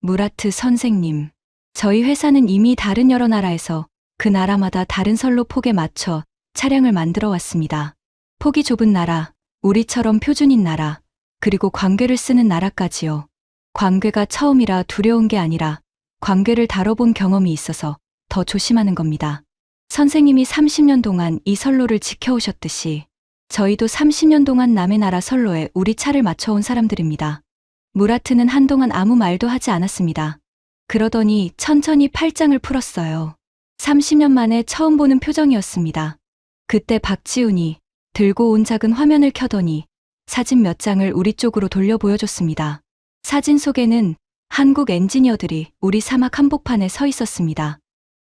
무라트 선생님, 저희 회사는 이미 다른 여러 나라에서 그 나라마다 다른 선로 폭에 맞춰 차량을 만들어 왔습니다. 폭이 좁은 나라, 우리처럼 표준인 나라, 그리고 광궤를 쓰는 나라까지요. 광궤가 처음이라 두려운 게 아니라 광궤를 다뤄본 경험이 있어서 더 조심하는 겁니다. 선생님이 30년 동안 이 선로를 지켜오셨듯이 저희도 30년 동안 남의 나라 선로에 우리 차를 맞춰온 사람들입니다. 무라트는 한동안 아무 말도 하지 않았습니다. 그러더니 천천히 팔짱을 풀었어요. 30년 만에 처음 보는 표정이었습니다. 그때 박지훈이 들고 온 작은 화면을 켜더니 사진 몇 장을 우리 쪽으로 돌려 보여줬습니다. 사진 속에는 한국 엔지니어들이 우리 사막 한복판에 서 있었습니다.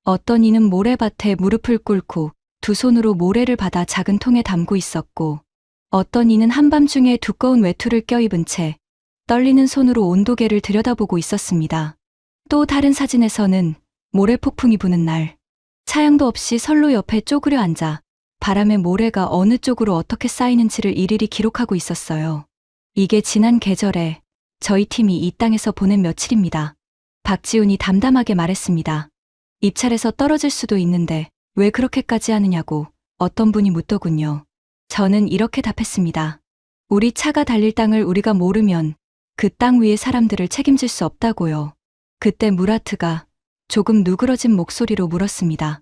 어떤 이는 모래밭에 무릎을 꿇고 두 손으로 모래를 받아 작은 통에 담고 있었고, 어떤 이는 한밤중에 두꺼운 외투를 껴입은 채 떨리는 손으로 온도계를 들여다보고 있었습니다. 또 다른 사진에서는 모래 폭풍이 부는 날, 차양도 없이 선로 옆에 쪼그려 앉아 바람에 모래가 어느 쪽으로 어떻게 쌓이는지를 일일이 기록하고 있었어요. 이게 지난 계절에 저희 팀이 이 땅에서 보낸 며칠입니다. 박지훈이 담담하게 말했습니다. 입찰에서 떨어질 수도 있는데 왜 그렇게까지 하느냐고 어떤 분이 묻더군요. 저는 이렇게 답했습니다. 우리 차가 달릴 땅을 우리가 모르면 그 땅 위의 사람들을 책임질 수 없다고요. 그때 무라트가 조금 누그러진 목소리로 물었습니다.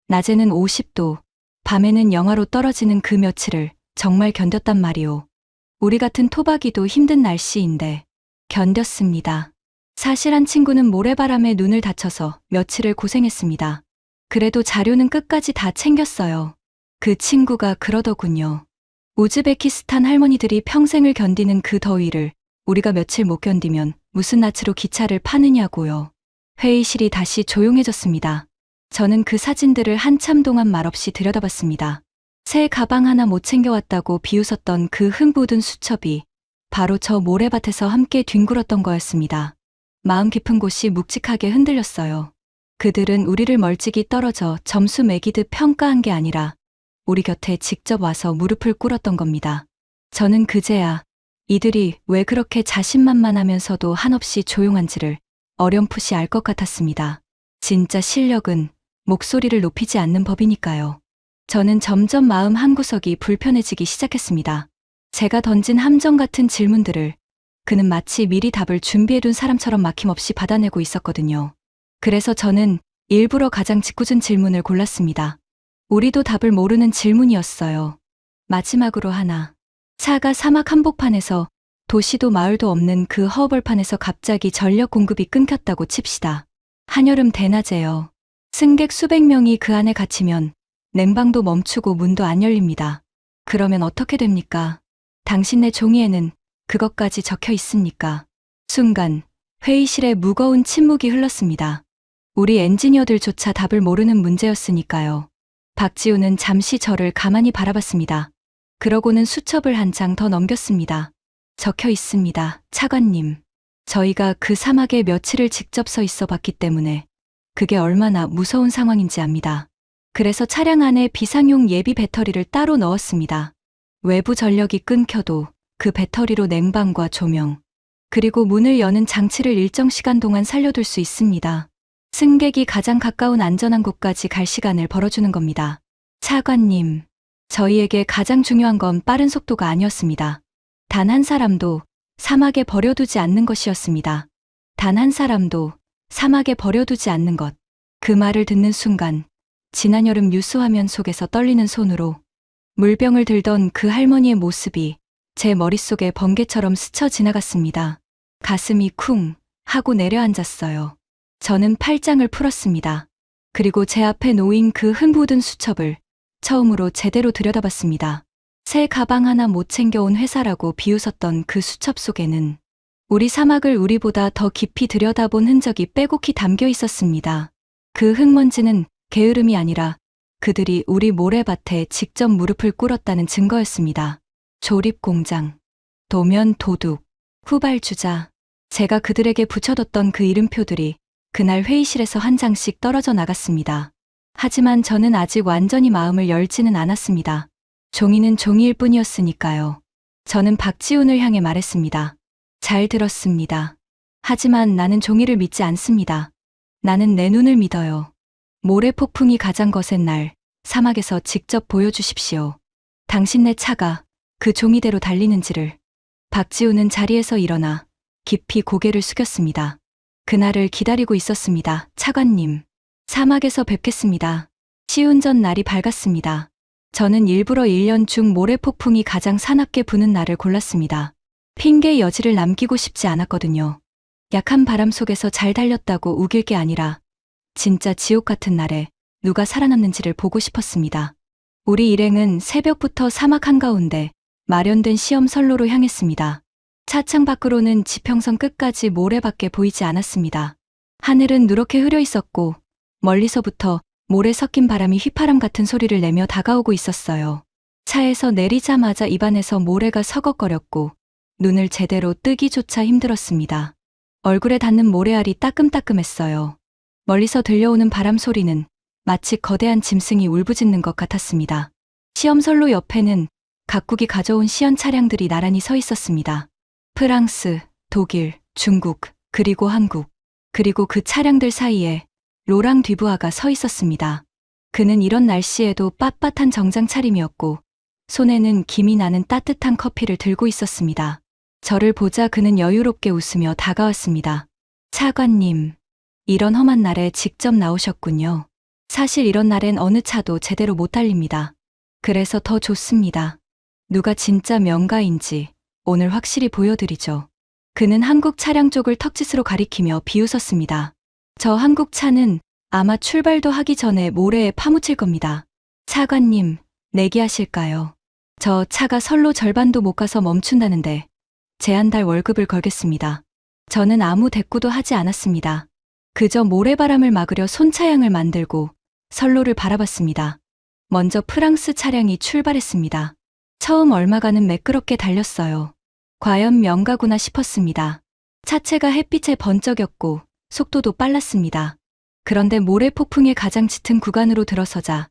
낮에는 50도, 밤에는 영하로 떨어지는 그 며칠을 정말 견뎠단 말이오. 우리 같은 토박이도 힘든 날씨인데 견뎠습니다. 사실 한 친구는 모래바람에 눈을 다쳐서 며칠을 고생했습니다. 그래도 자료는 끝까지 다 챙겼어요. 그 친구가 그러더군요. 우즈베키스탄 할머니들이 평생을 견디는 그 더위를 우리가 며칠 못 견디면 무슨 낯으로 기차를 파느냐고요. 회의실이 다시 조용해졌습니다. 저는 그 사진들을 한참 동안 말없이 들여다봤습니다. 새 가방 하나 못 챙겨왔다고 비웃었던 그 흠 묻은 수첩이 바로 저 모래밭에서 함께 뒹굴었던 거였습니다. 마음 깊은 곳이 묵직하게 흔들렸어요. 그들은 우리를 멀찍이 떨어져 점수 매기듯 평가한 게 아니라 우리 곁에 직접 와서 무릎을 꿇었던 겁니다. 저는 그제야 이들이 왜 그렇게 자신만만하면서도 한없이 조용한지를 어렴풋이 알 것 같았습니다. 진짜 실력은 목소리를 높이지 않는 법이니까요. 저는 점점 마음 한구석이 불편해지기 시작했습니다. 제가 던진 함정 같은 질문들을 그는 마치 미리 답을 준비해둔 사람처럼 막힘없이 받아내고 있었거든요. 그래서 저는 일부러 가장 짓궂은 질문을 골랐습니다. 우리도 답을 모르는 질문이었어요. 마지막으로 하나. 차가 사막 한복판에서 도시도 마을도 없는 그 허벌판에서 갑자기 전력 공급이 끊겼다고 칩시다. 한여름 대낮에요. 승객 수백 명이 그 안에 갇히면 냉방도 멈추고 문도 안 열립니다. 그러면 어떻게 됩니까? 당신네 종이에는 그것까지 적혀 있습니까? 순간 회의실에 무거운 침묵이 흘렀습니다. 우리 엔지니어들조차 답을 모르는 문제였으니까요. 박지우는 잠시 저를 가만히 바라봤습니다. 그러고는 수첩을 한 장 더 넘겼습니다. 적혀 있습니다. 차관님. 저희가 그 사막에 며칠을 직접 서 있어 봤기 때문에 그게 얼마나 무서운 상황인지 압니다. 그래서 차량 안에 비상용 예비 배터리를 따로 넣었습니다. 외부 전력이 끊겨도 그 배터리로 냉방과 조명, 그리고 문을 여는 장치를 일정 시간 동안 살려둘 수 있습니다. 승객이 가장 가까운 안전한 곳까지 갈 시간을 벌어주는 겁니다. 차관님, 저희에게 가장 중요한 건 빠른 속도가 아니었습니다. 단 한 사람도 사막에 버려두지 않는 것이었습니다. 단 한 사람도 사막에 버려두지 않는 것. 그 말을 듣는 순간 지난 여름 뉴스 화면 속에서 떨리는 손으로 물병을 들던 그 할머니의 모습이 제 머릿속에 번개처럼 스쳐 지나갔습니다. 가슴이 쿵 하고 내려앉았어요. 저는 팔짱을 풀었습니다. 그리고 제 앞에 놓인 그 흠묻은 수첩을 처음으로 제대로 들여다봤습니다. 새 가방 하나 못 챙겨온 회사라고 비웃었던 그 수첩 속에는 우리 사막을 우리보다 더 깊이 들여다본 흔적이 빼곡히 담겨 있었습니다. 그 흙먼지는 게으름이 아니라 그들이 우리 모래밭에 직접 무릎을 꿇었다는 증거였습니다. 조립공장, 도면 도둑, 후발주자. 제가 그들에게 붙여뒀던 그 이름표들이 그날 회의실에서 한 장씩 떨어져 나갔습니다. 하지만 저는 아직 완전히 마음을 열지는 않았습니다. 종이는 종이일 뿐이었으니까요. 저는 박지훈을 향해 말했습니다. 잘 들었습니다. 하지만 나는 종이를 믿지 않습니다. 나는 내 눈을 믿어요. 모래 폭풍이 가장 거센 날, 사막에서 직접 보여주십시오. 당신네 차가 그 종이대로 달리는지를. 박지훈은 자리에서 일어나 깊이 고개를 숙였습니다. 그날을 기다리고 있었습니다. 차관님. 사막에서 뵙겠습니다. 시운전 날이 밝았습니다. 저는 일부러 1년 중 모래 폭풍이 가장 사납게 부는 날을 골랐습니다. 핑계 여지를 남기고 싶지 않았거든요. 약한 바람 속에서 잘 달렸다고 우길 게 아니라 진짜 지옥 같은 날에 누가 살아남는지를 보고 싶었습니다. 우리 일행은 새벽부터 사막 한가운데 마련된 시험 선로로 향했습니다. 차창 밖으로는 지평선 끝까지 모래밖에 보이지 않았습니다. 하늘은 누렇게 흐려 있었고 멀리서부터 모래 섞인 바람이 휘파람 같은 소리를 내며 다가오고 있었어요. 차에서 내리자마자 입안에서 모래가 서걱거렸고 눈을 제대로 뜨기조차 힘들었습니다. 얼굴에 닿는 모래알이 따끔따끔했어요. 멀리서 들려오는 바람 소리는 마치 거대한 짐승이 울부짖는 것 같았습니다. 시험선로 옆에는 각국이 가져온 시연 차량들이 나란히 서 있었습니다. 프랑스, 독일, 중국, 그리고 한국, 그리고 그 차량들 사이에 로랑 뒤부아가 서 있었습니다. 그는 이런 날씨에도 빳빳한 정장 차림이었고 손에는 김이 나는 따뜻한 커피를 들고 있었습니다. 저를 보자 그는 여유롭게 웃으며 다가왔습니다. 차관님, 이런 험한 날에 직접 나오셨군요. 사실 이런 날엔 어느 차도 제대로 못 달립니다. 그래서 더 좋습니다. 누가 진짜 명가인지 오늘 확실히 보여드리죠. 그는 한국 차량 쪽을 턱짓으로 가리키며 비웃었습니다. 저 한국 차는 아마 출발도 하기 전에 모래에 파묻힐 겁니다. 차관님, 내기하실까요? 저 차가 선로 절반도 못 가서 멈춘다는데 제한달 월급을 걸겠습니다. 저는 아무 대꾸도 하지 않았습니다. 그저 모래바람을 막으려 손차양을 만들고 선로를 바라봤습니다. 먼저 프랑스 차량이 출발했습니다. 처음 얼마간은 매끄럽게 달렸어요. 과연 명가구나 싶었습니다. 차체가 햇빛에 번쩍였고 속도도 빨랐습니다. 그런데 모래 폭풍의 가장 짙은 구간으로 들어서자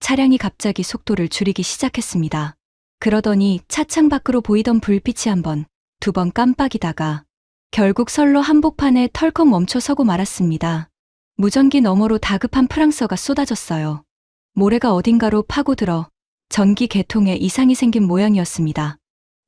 차량이 갑자기 속도를 줄이기 시작했습니다. 그러더니 차창 밖으로 보이던 불빛이 한 번, 두 번 깜빡이다가 결국 선로 한복판에 털컥 멈춰 서고 말았습니다. 무전기 너머로 다급한 프랑스어가 쏟아졌어요. 모래가 어딘가로 파고들어 전기 계통에 이상이 생긴 모양이었습니다.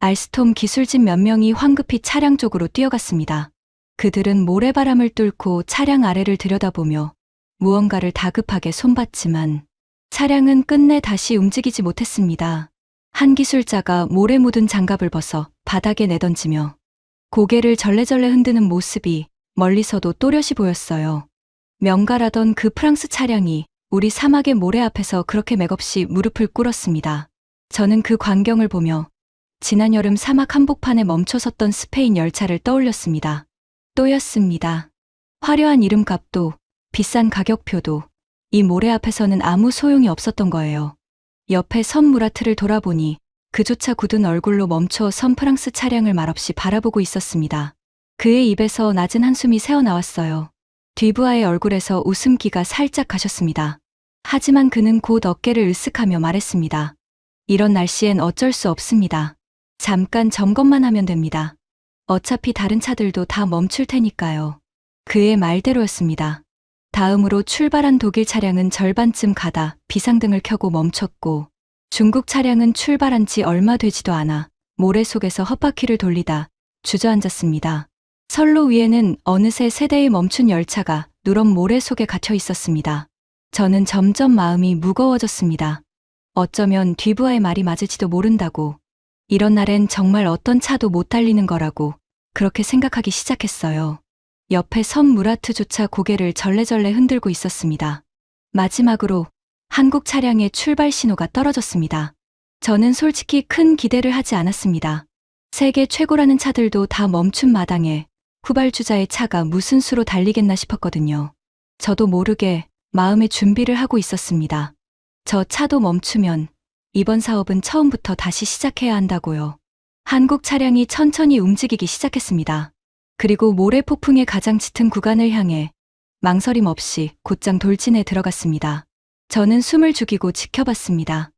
알스톰 기술진 몇 명이 황급히 차량 쪽으로 뛰어갔습니다. 그들은 모래바람을 뚫고 차량 아래를 들여다보며 무언가를 다급하게 손봤지만 차량은 끝내 다시 움직이지 못했습니다. 한 기술자가 모래 묻은 장갑을 벗어 바닥에 내던지며 고개를 절레절레 흔드는 모습이 멀리서도 또렷이 보였어요. 명갈하던 그 프랑스 차량이 우리 사막의 모래 앞에서 그렇게 맥없이 무릎을 꿇었습니다. 저는 그 광경을 보며 지난 여름 사막 한복판에 멈춰섰던 스페인 열차를 떠올렸습니다. 또였습니다. 화려한 이름값도 비싼 가격표도 이 모래 앞에서는 아무 소용이 없었던 거예요. 옆에 선 무라트를 돌아보니 그조차 굳은 얼굴로 멈춰 선 프랑스 차량을 말없이 바라보고 있었습니다. 그의 입에서 낮은 한숨이 새어나왔어요. 뒤부하의 얼굴에서 웃음기가 살짝 가셨습니다. 하지만 그는 곧 어깨를 으쓱하며 말했습니다. 이런 날씨엔 어쩔 수 없습니다. 잠깐 점검만 하면 됩니다. 어차피 다른 차들도 다 멈출 테니까요. 그의 말대로였습니다. 다음으로 출발한 독일 차량은 절반쯤 가다 비상등을 켜고 멈췄고 중국 차량은 출발한 지 얼마 되지도 않아 모래 속에서 헛바퀴를 돌리다 주저앉았습니다. 선로 위에는 어느새 세 대의 멈춘 열차가 누런 모래 속에 갇혀 있었습니다. 저는 점점 마음이 무거워졌습니다. 어쩌면 뒤부하의 말이 맞을지도 모른다고, 이런 날엔 정말 어떤 차도 못 달리는 거라고 그렇게 생각하기 시작했어요. 옆에 선 무라트조차 고개를 절레절레 흔들고 있었습니다. 마지막으로 한국 차량의 출발 신호가 떨어졌습니다. 저는 솔직히 큰 기대를 하지 않았습니다. 세계 최고라는 차들도 다 멈춘 마당에 후발주자의 차가 무슨 수로 달리겠나 싶었거든요. 저도 모르게 마음의 준비를 하고 있었습니다. 저 차도 멈추면 이번 사업은 처음부터 다시 시작해야 한다고요. 한국 차량이 천천히 움직이기 시작했습니다. 그리고 모래 폭풍의 가장 짙은 구간을 향해 망설임 없이 곧장 돌진해 들어갔습니다. 저는 숨을 죽이고 지켜봤습니다.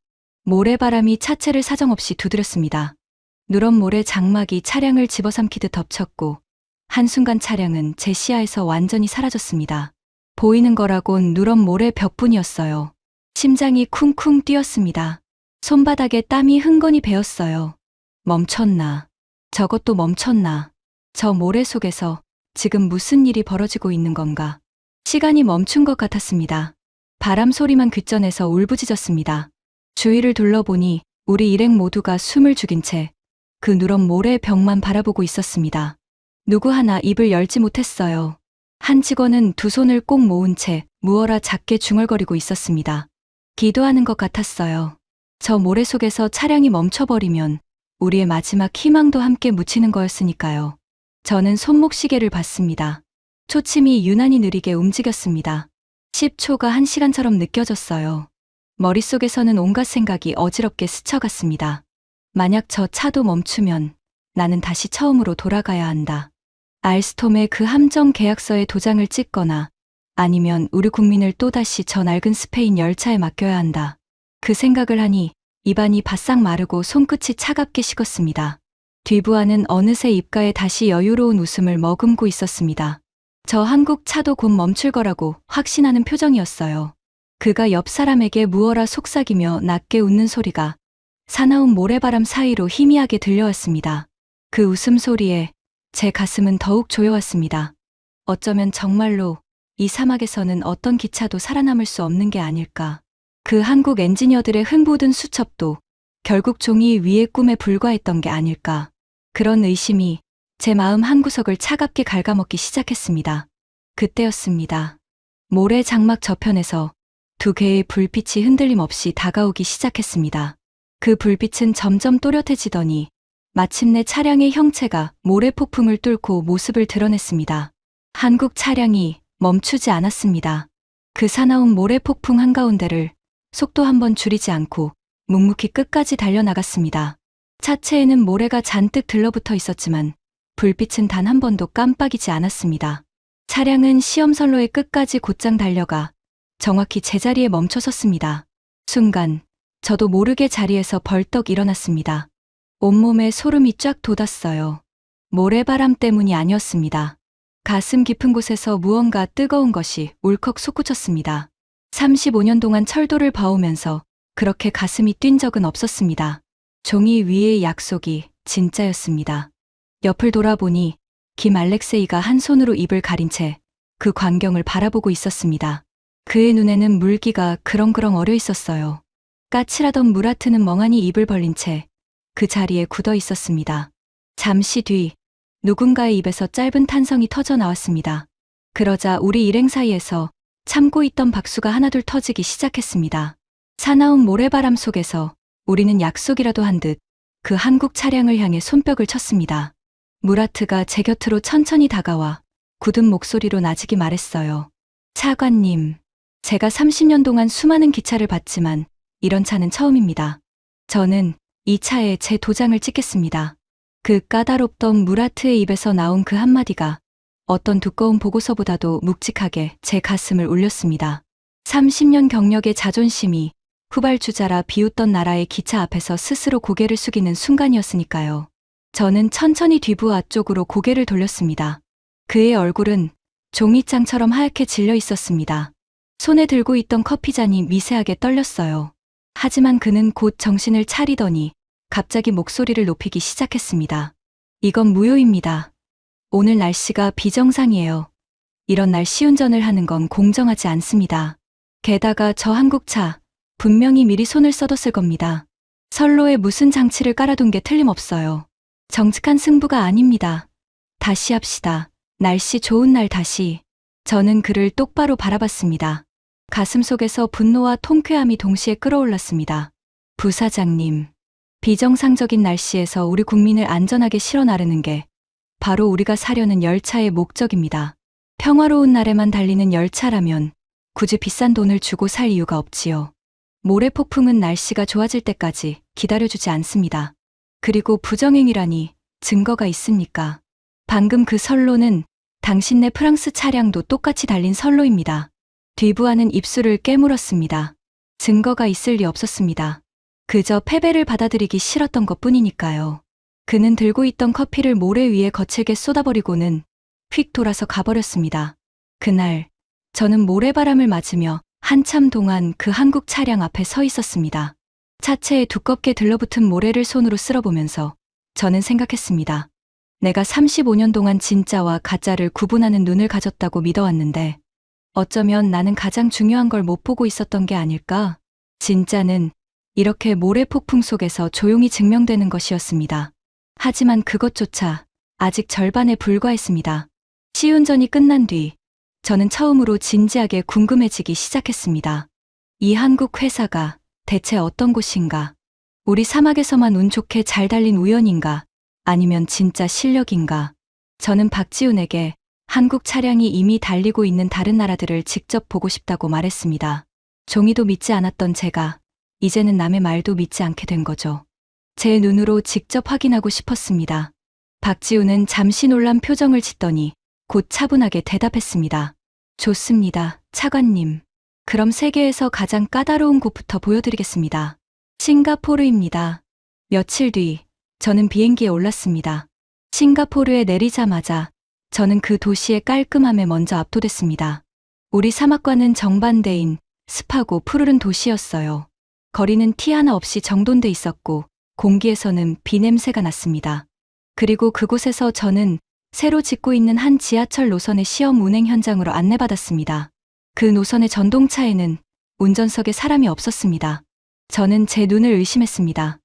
모래바람이 차체를 사정없이 두드렸습니다. 누런 모래 장막이 차량을 집어삼키듯 덮쳤고 한순간 차량은 제 시야에서 완전히 사라졌습니다. 보이는 거라곤 누런 모래 벽뿐이었어요. 심장이 쿵쿵 뛰었습니다. 손바닥에 땀이 흥건히 배었어요. 멈췄나? 저것도 멈췄나? 저 모래 속에서 지금 무슨 일이 벌어지고 있는 건가? 시간이 멈춘 것 같았습니다. 바람 소리만 귓전에서 울부짖었습니다. 주위를 둘러보니 우리 일행 모두가 숨을 죽인 채 그 누런 모래 벽만 바라보고 있었습니다. 누구 하나 입을 열지 못했어요. 한 직원은 두 손을 꼭 모은 채 무어라 작게 중얼거리고 있었습니다. 기도하는 것 같았어요. 저 모래 속에서 차량이 멈춰버리면 우리의 마지막 희망도 함께 묻히는 거였으니까요. 저는 손목시계를 봤습니다. 초침이 유난히 느리게 움직였습니다. 10초가 1시간처럼 느껴졌어요. 머릿속에서는 온갖 생각이 어지럽게 스쳐갔습니다. 만약 저 차도 멈추면 나는 다시 처음으로 돌아가야 한다. 알스톰의 그 함정 계약서에 도장을 찍거나 아니면 우리 국민을 또다시 저 낡은 스페인 열차에 맡겨야 한다. 그 생각을 하니 입안이 바싹 마르고 손끝이 차갑게 식었습니다. 뒤부하는 어느새 입가에 다시 여유로운 웃음을 머금고 있었습니다. 저 한국 차도 곧 멈출 거라고 확신하는 표정이었어요. 그가 옆 사람에게 무어라 속삭이며 낮게 웃는 소리가 사나운 모래바람 사이로 희미하게 들려왔습니다. 그 웃음소리에 제 가슴은 더욱 조여왔습니다. 어쩌면 정말로 이 사막에서는 어떤 기차도 살아남을 수 없는 게 아닐까. 그 한국 엔지니어들의 흥부든 수첩도 결국 종이 위의 꿈에 불과했던 게 아닐까. 그런 의심이 제 마음 한구석을 차갑게 갉아먹기 시작했습니다. 그때였습니다. 모래 장막 저편에서 두 개의 불빛이 흔들림 없이 다가오기 시작했습니다. 그 불빛은 점점 또렷해지더니 마침내 차량의 형체가 모래 폭풍을 뚫고 모습을 드러냈습니다. 한국 차량이 멈추지 않았습니다. 그 사나운 모래 폭풍 한가운데를 속도 한번 줄이지 않고 묵묵히 끝까지 달려나갔습니다. 차체에는 모래가 잔뜩 들러붙어 있었지만 불빛은 단 한 번도 깜빡이지 않았습니다. 차량은 시험선로의 끝까지 곧장 달려가 정확히 제자리에 멈춰 섰습니다. 순간 저도 모르게 자리에서 벌떡 일어났습니다. 온몸에 소름이 쫙 돋았어요. 모래바람 때문이 아니었습니다. 가슴 깊은 곳에서 무언가 뜨거운 것이 울컥 솟구쳤습니다. 35년 동안 철도를 봐오면서 그렇게 가슴이 뛴 적은 없었습니다. 종이 위의 약속이 진짜였습니다. 옆을 돌아보니 김 알렉세이가 한 손으로 입을 가린 채 그 광경을 바라보고 있었습니다. 그의 눈에는 물기가 그렁그렁 어려 있었어요. 까칠하던 무라트는 멍하니 입을 벌린 채 그 자리에 굳어 있었습니다. 잠시 뒤 누군가의 입에서 짧은 탄성이 터져 나왔습니다. 그러자 우리 일행 사이에서 참고 있던 박수가 하나둘 터지기 시작했습니다. 사나운 모래바람 속에서 우리는 약속이라도 한 듯 그 한국 차량을 향해 손뼉을 쳤습니다. 무라트가 제 곁으로 천천히 다가와 굳은 목소리로 나직이 말했어요. 차관님, 제가 30년 동안 수많은 기차를 봤지만 이런 차는 처음입니다. 저는 이 차에 제 도장을 찍겠습니다. 그 까다롭던 무라트의 입에서 나온 그 한마디가 어떤 두꺼운 보고서보다도 묵직하게 제 가슴을 울렸습니다. 30년 경력의 자존심이 후발주자라 비웃던 나라의 기차 앞에서 스스로 고개를 숙이는 순간이었으니까요. 저는 천천히 뒤부 앞쪽으로 고개를 돌렸습니다. 그의 얼굴은 종이장처럼 하얗게 질려 있었습니다. 손에 들고 있던 커피잔이 미세하게 떨렸어요. 하지만 그는 곧 정신을 차리더니 갑자기 목소리를 높이기 시작했습니다. 이건 무효입니다. 오늘 날씨가 비정상이에요. 이런 날 시운전을 하는 건 공정하지 않습니다. 게다가 저 한국차 분명히 미리 손을 써뒀을 겁니다. 선로에 무슨 장치를 깔아둔 게 틀림없어요. 정직한 승부가 아닙니다. 다시 합시다. 날씨 좋은 날 다시. 저는 그를 똑바로 바라봤습니다. 가슴속에서 분노와 통쾌함이 동시에 끌어올랐습니다. 부사장님, 비정상적인 날씨에서 우리 국민을 안전하게 실어 나르는 게 바로 우리가 사려는 열차의 목적입니다. 평화로운 날에만 달리는 열차라면 굳이 비싼 돈을 주고 살 이유가 없지요. 모래폭풍은 날씨가 좋아질 때까지 기다려주지 않습니다. 그리고 부정행위라니 증거가 있습니까? 방금 그 선로는 당신네 프랑스 차량도 똑같이 달린 선로입니다. 뒤부하는 입술을 깨물었습니다. 증거가 있을 리 없었습니다. 그저 패배를 받아들이기 싫었던 것뿐이니까요. 그는 들고 있던 커피를 모래 위에 거칠게 쏟아버리고는 휙 돌아서 가버렸습니다. 그날 저는 모래바람을 맞으며 한참 동안 그 한국 차량 앞에 서 있었습니다. 차체에 두껍게 들러붙은 모래를 손으로 쓸어보면서 저는 생각했습니다. 내가 35년 동안 진짜와 가짜를 구분하는 눈을 가졌다고 믿어왔는데 어쩌면 나는 가장 중요한 걸 못 보고 있었던 게 아닐까? 진짜는 이렇게 모래폭풍 속에서 조용히 증명되는 것이었습니다. 하지만 그것조차 아직 절반에 불과했습니다. 시운전이 끝난 뒤 저는 처음으로 진지하게 궁금해지기 시작했습니다. 이 한국 회사가 대체 어떤 곳인가? 우리 사막에서만 운 좋게 잘 달린 우연인가? 아니면 진짜 실력인가? 저는 박지훈에게 한국 차량이 이미 달리고 있는 다른 나라들을 직접 보고 싶다고 말했습니다. 종이도 믿지 않았던 제가 이제는 남의 말도 믿지 않게 된 거죠. 제 눈으로 직접 확인하고 싶었습니다. 박지훈은 잠시 놀란 표정을 짓더니 곧 차분하게 대답했습니다. 좋습니다, 차관님. 그럼 세계에서 가장 까다로운 곳부터 보여드리겠습니다. 싱가포르입니다. 며칠 뒤 저는 비행기에 올랐습니다. 싱가포르에 내리자마자 저는 그 도시의 깔끔함에 먼저 압도됐습니다. 우리 사막과는 정반대인 습하고 푸르른 도시였어요. 거리는 티 하나 없이 정돈돼 있었고 공기에서는 비 냄새가 났습니다. 그리고 그곳에서 저는 새로 짓고 있는 한 지하철 노선의 시험 운행 현장으로 안내받았습니다. 그 노선의 전동차에는 운전석에 사람이 없었습니다. 저는 제 눈을 의심했습니다.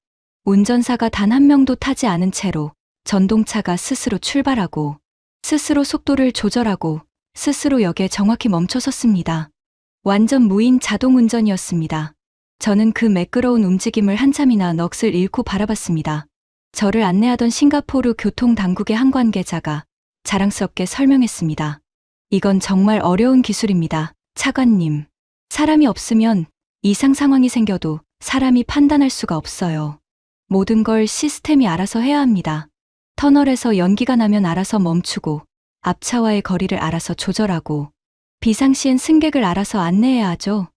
운전사가 단 한 명도 타지 않은 채로 전동차가 스스로 출발하고 스스로 속도를 조절하고 스스로 역에 정확히 멈춰섰습니다. 완전 무인 자동 운전이었습니다. 저는 그 매끄러운 움직임을 한참이나 넋을 잃고 바라봤습니다. 저를 안내하던 싱가포르 교통당국의 한 관계자가 자랑스럽게 설명했습니다. 이건 정말 어려운 기술입니다, 차관님. 사람이 없으면 이상 상황이 생겨도 사람이 판단할 수가 없어요. 모든 걸 시스템이 알아서 해야 합니다. 터널에서 연기가 나면 알아서 멈추고 앞차와의 거리를 알아서 조절하고 비상시엔 승객을 알아서 안내해야 하죠.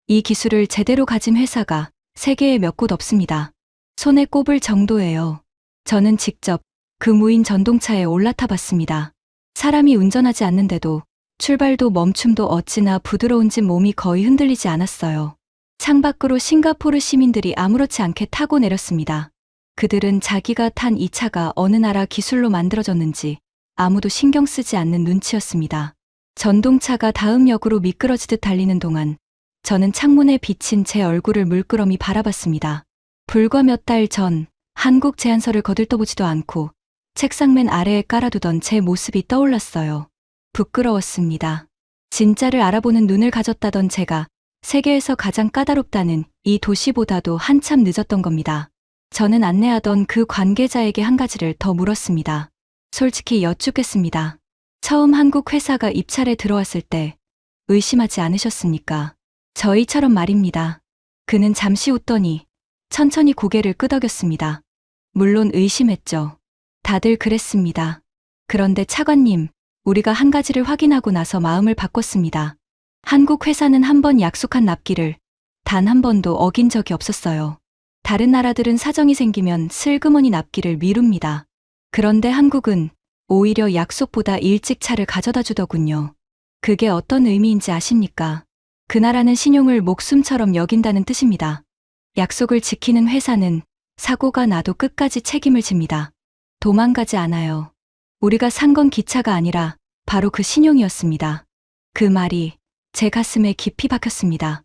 이 기술을 제대로 가진 회사가 세계에 몇 곳 없습니다. 손에 꼽을 정도예요. 저는 직접 그 무인 전동차에 올라타 봤습니다. 사람이 운전하지 않는데도 출발도 멈춤도 어찌나 부드러운지 몸이 거의 흔들리지 않았어요. 창밖으로 싱가포르 시민들이 아무렇지 않게 타고 내렸습니다. 그들은 자기가 탄 이 차가 어느 나라 기술로 만들어졌는지 아무도 신경 쓰지 않는 눈치였습니다. 전동차가 다음 역으로 미끄러지듯 달리는 동안 저는 창문에 비친 제 얼굴을 물끄러미 바라봤습니다. 불과 몇 달 전 한국 제안서를 거들떠보지도 않고 책상 맨 아래에 깔아두던 제 모습이 떠올랐어요. 부끄러웠습니다. 진짜를 알아보는 눈을 가졌다던 제가 세계에서 가장 까다롭다는 이 도시보다도 한참 늦었던 겁니다. 저는 안내하던 그 관계자에게 한 가지를 더 물었습니다. 솔직히 여쭙겠습니다. 처음 한국 회사가 입찰에 들어왔을 때 의심하지 않으셨습니까? 저희처럼 말입니다. 그는 잠시 웃더니 천천히 고개를 끄덕였습니다. 물론 의심했죠. 다들 그랬습니다. 그런데 차관님, 우리가 한 가지를 확인하고 나서 마음을 바꿨습니다. 한국 회사는 한 번 약속한 납기를 단 한 번도 어긴 적이 없었어요. 다른 나라들은 사정이 생기면 슬그머니 납기를 미룹니다. 그런데 한국은 오히려 약속보다 일찍 차를 가져다 주더군요. 그게 어떤 의미인지 아십니까? 그 나라는 신용을 목숨처럼 여긴다는 뜻입니다. 약속을 지키는 회사는 사고가 나도 끝까지 책임을 집니다. 도망가지 않아요. 우리가 산 건 기차가 아니라 바로 그 신용이었습니다. 그 말이 제 가슴에 깊이 박혔습니다.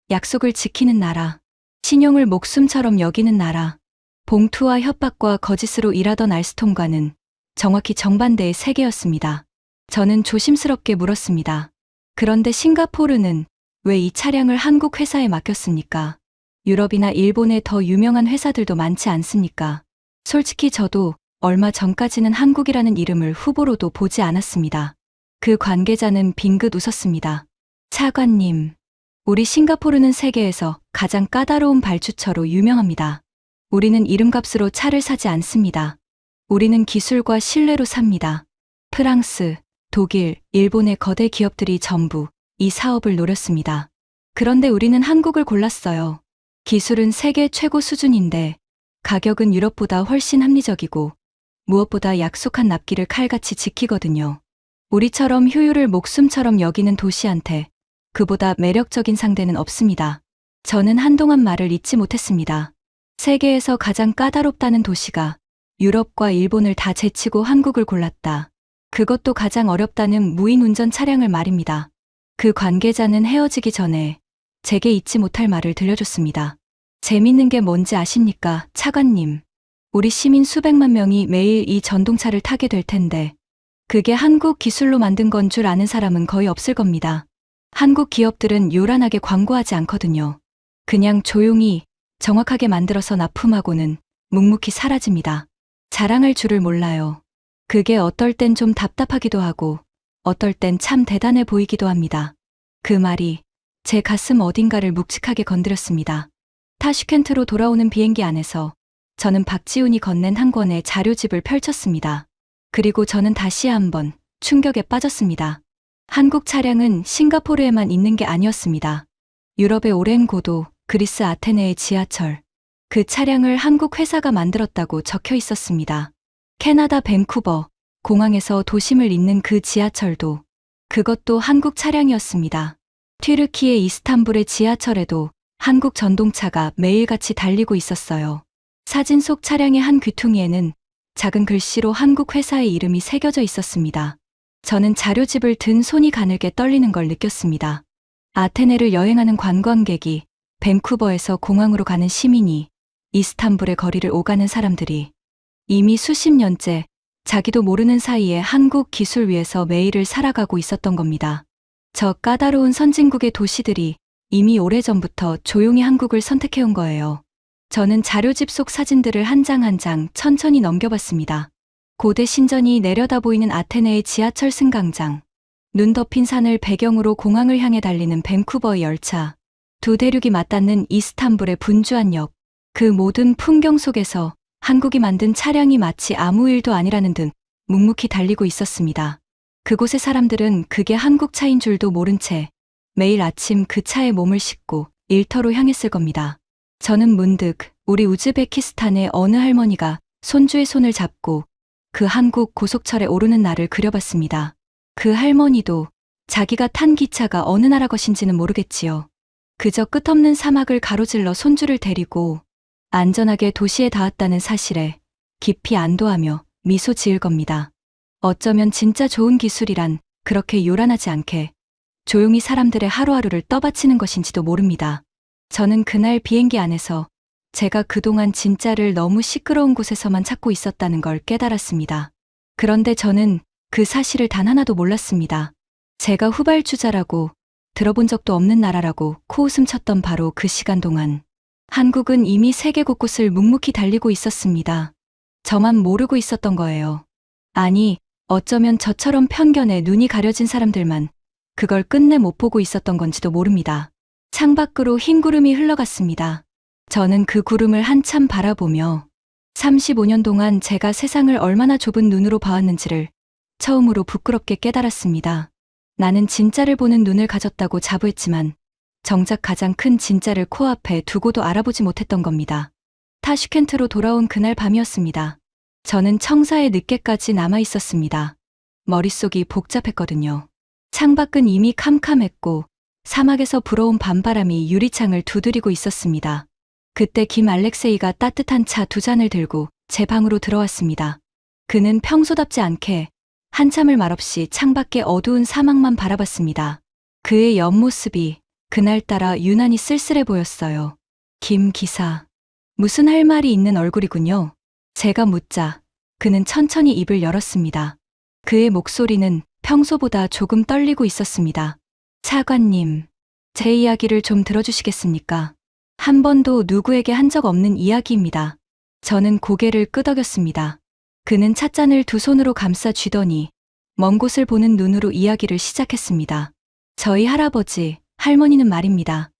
약속을 지키는 나라, 신용을 목숨처럼 여기는 나라, 봉투와 협박과 거짓으로 일하던 알스톰과는 정확히 정반대의 세계였습니다. 저는 조심스럽게 물었습니다. 그런데 싱가포르는 왜 이 차량을 한국 회사에 맡겼습니까? 유럽이나 일본에 더 유명한 회사들도 많지 않습니까? 솔직히 저도 얼마 전까지는 한국이라는 이름을 후보로도 보지 않았습니다. 그 관계자는 빙긋 웃었습니다. 차관님, 우리 싱가포르는 세계에서 가장 까다로운 발주처로 유명합니다. 우리는 이름값으로 차를 사지 않습니다. 우리는 기술과 신뢰로 삽니다. 프랑스, 독일, 일본의 거대 기업들이 전부 이 사업을 노렸습니다. 그런데 우리는 한국을 골랐어요. 기술은 세계 최고 수준인데 가격은 유럽보다 훨씬 합리적이고 무엇보다 약속한 납기를 칼같이 지키거든요. 우리처럼 효율을 목숨처럼 여기는 도시한테 그보다 매력적인 상대는 없습니다. 저는 한동안 말을 잇지 못했습니다. 세계에서 가장 까다롭다는 도시가 유럽과 일본을 다 제치고 한국을 골랐다. 그것도 가장 어렵다는 무인 운전 차량을 말입니다. 그 관계자는 헤어지기 전에 제게 잊지 못할 말을 들려줬습니다. 재밌는 게 뭔지 아십니까, 차관님? 우리 시민 수백만 명이 매일 이 전동차를 타게 될 텐데 그게 한국 기술로 만든 건 줄 아는 사람은 거의 없을 겁니다. 한국 기업들은 요란하게 광고하지 않거든요. 그냥 조용히 정확하게 만들어서 납품하고는 묵묵히 사라집니다. 자랑할 줄을 몰라요. 그게 어떨 땐 좀 답답하기도 하고 어떨 땐 참 대단해 보이기도 합니다. 그 말이 제 가슴 어딘가를 묵직하게 건드렸습니다. 타슈켄트로 돌아오는 비행기 안에서 저는 박지훈이 건넨 한 권의 자료집을 펼쳤습니다. 그리고 저는 다시 한번 충격에 빠졌습니다. 한국 차량은 싱가포르에만 있는 게 아니었습니다. 유럽의 오랜 고도, 그리스 아테네의 지하철, 그 차량을 한국 회사가 만들었다고 적혀 있었습니다. 캐나다 밴쿠버, 공항에서 도심을 잇는 그 지하철도 그것도 한국 차량이었습니다. 튀르키예 이스탄불의 지하철에도 한국 전동차가 매일같이 달리고 있었어요. 사진 속 차량의 한 귀퉁이에는 작은 글씨로 한국 회사의 이름이 새겨져 있었습니다. 저는 자료집을 든 손이 가늘게 떨리는 걸 느꼈습니다. 아테네를 여행하는 관광객이, 밴쿠버에서 공항으로 가는 시민이, 이스탄불의 거리를 오가는 사람들이 이미 수십 년째 자기도 모르는 사이에 한국 기술 위에서 매일을 살아가고 있었던 겁니다. 저 까다로운 선진국의 도시들이 이미 오래전부터 조용히 한국을 선택해온 거예요. 저는 자료집 속 사진들을 한 장 한 장 천천히 넘겨봤습니다. 고대 신전이 내려다 보이는 아테네의 지하철 승강장, 눈 덮인 산을 배경으로 공항을 향해 달리는 밴쿠버의 열차, 두 대륙이 맞닿는 이스탄불의 분주한 역, 그 모든 풍경 속에서 한국이 만든 차량이 마치 아무 일도 아니라는 듯 묵묵히 달리고 있었습니다. 그곳의 사람들은 그게 한국 차인 줄도 모른 채 매일 아침 그 차에 몸을 싣고 일터로 향했을 겁니다. 저는 문득 우리 우즈베키스탄의 어느 할머니가 손주의 손을 잡고 그 한국 고속철에 오르는 날을 그려봤습니다. 그 할머니도 자기가 탄 기차가 어느 나라 것인지는 모르겠지요. 그저 끝없는 사막을 가로질러 손주를 데리고 안전하게 도시에 닿았다는 사실에 깊이 안도하며 미소 지을 겁니다. 어쩌면 진짜 좋은 기술이란 그렇게 요란하지 않게 조용히 사람들의 하루하루를 떠받치는 것인지도 모릅니다. 저는 그날 비행기 안에서 제가 그동안 진짜를 너무 시끄러운 곳에서만 찾고 있었다는 걸 깨달았습니다. 그런데 저는 그 사실을 단 하나도 몰랐습니다. 제가 후발주자라고 들어본 적도 없는 나라라고 코웃음 쳤던 바로 그 시간 동안 한국은 이미 세계 곳곳을 묵묵히 달리고 있었습니다. 저만 모르고 있었던 거예요. 아니, 어쩌면 저처럼 편견에 눈이 가려진 사람들만 그걸 끝내 못 보고 있었던 건지도 모릅니다. 창밖으로 흰 구름이 흘러갔습니다. 저는 그 구름을 한참 바라보며 35년 동안 제가 세상을 얼마나 좁은 눈으로 봐왔는지를 처음으로 부끄럽게 깨달았습니다. 나는 진짜를 보는 눈을 가졌다고 자부했지만 정작 가장 큰 진짜를 코앞에 두고도 알아보지 못했던 겁니다. 타슈켄트로 돌아온 그날 밤이었습니다. 저는 청사에 늦게까지 남아 있었습니다. 머릿속이 복잡했거든요. 창밖은 이미 캄캄했고 사막에서 불어온 밤바람이 유리창을 두드리고 있었습니다. 그때 김 알렉세이가 따뜻한 차 2잔을 들고 제 방으로 들어왔습니다. 그는 평소답지 않게 한참을 말없이 창밖의 어두운 사막만 바라봤습니다. 그의 옆모습이 그날따라 유난히 쓸쓸해 보였어요. 김 기사, 무슨 할 말이 있는 얼굴이군요. 제가 묻자 그는 천천히 입을 열었습니다. 그의 목소리는 평소보다 조금 떨리고 있었습니다. 차관님, 제 이야기를 좀 들어주시겠습니까? 한 번도 누구에게 한 적 없는 이야기입니다. 저는 고개를 끄덕였습니다. 그는 찻잔을 두 손으로 감싸 쥐더니 먼 곳을 보는 눈으로 이야기를 시작했습니다. 저희 할아버지, 할머니는 말입니다.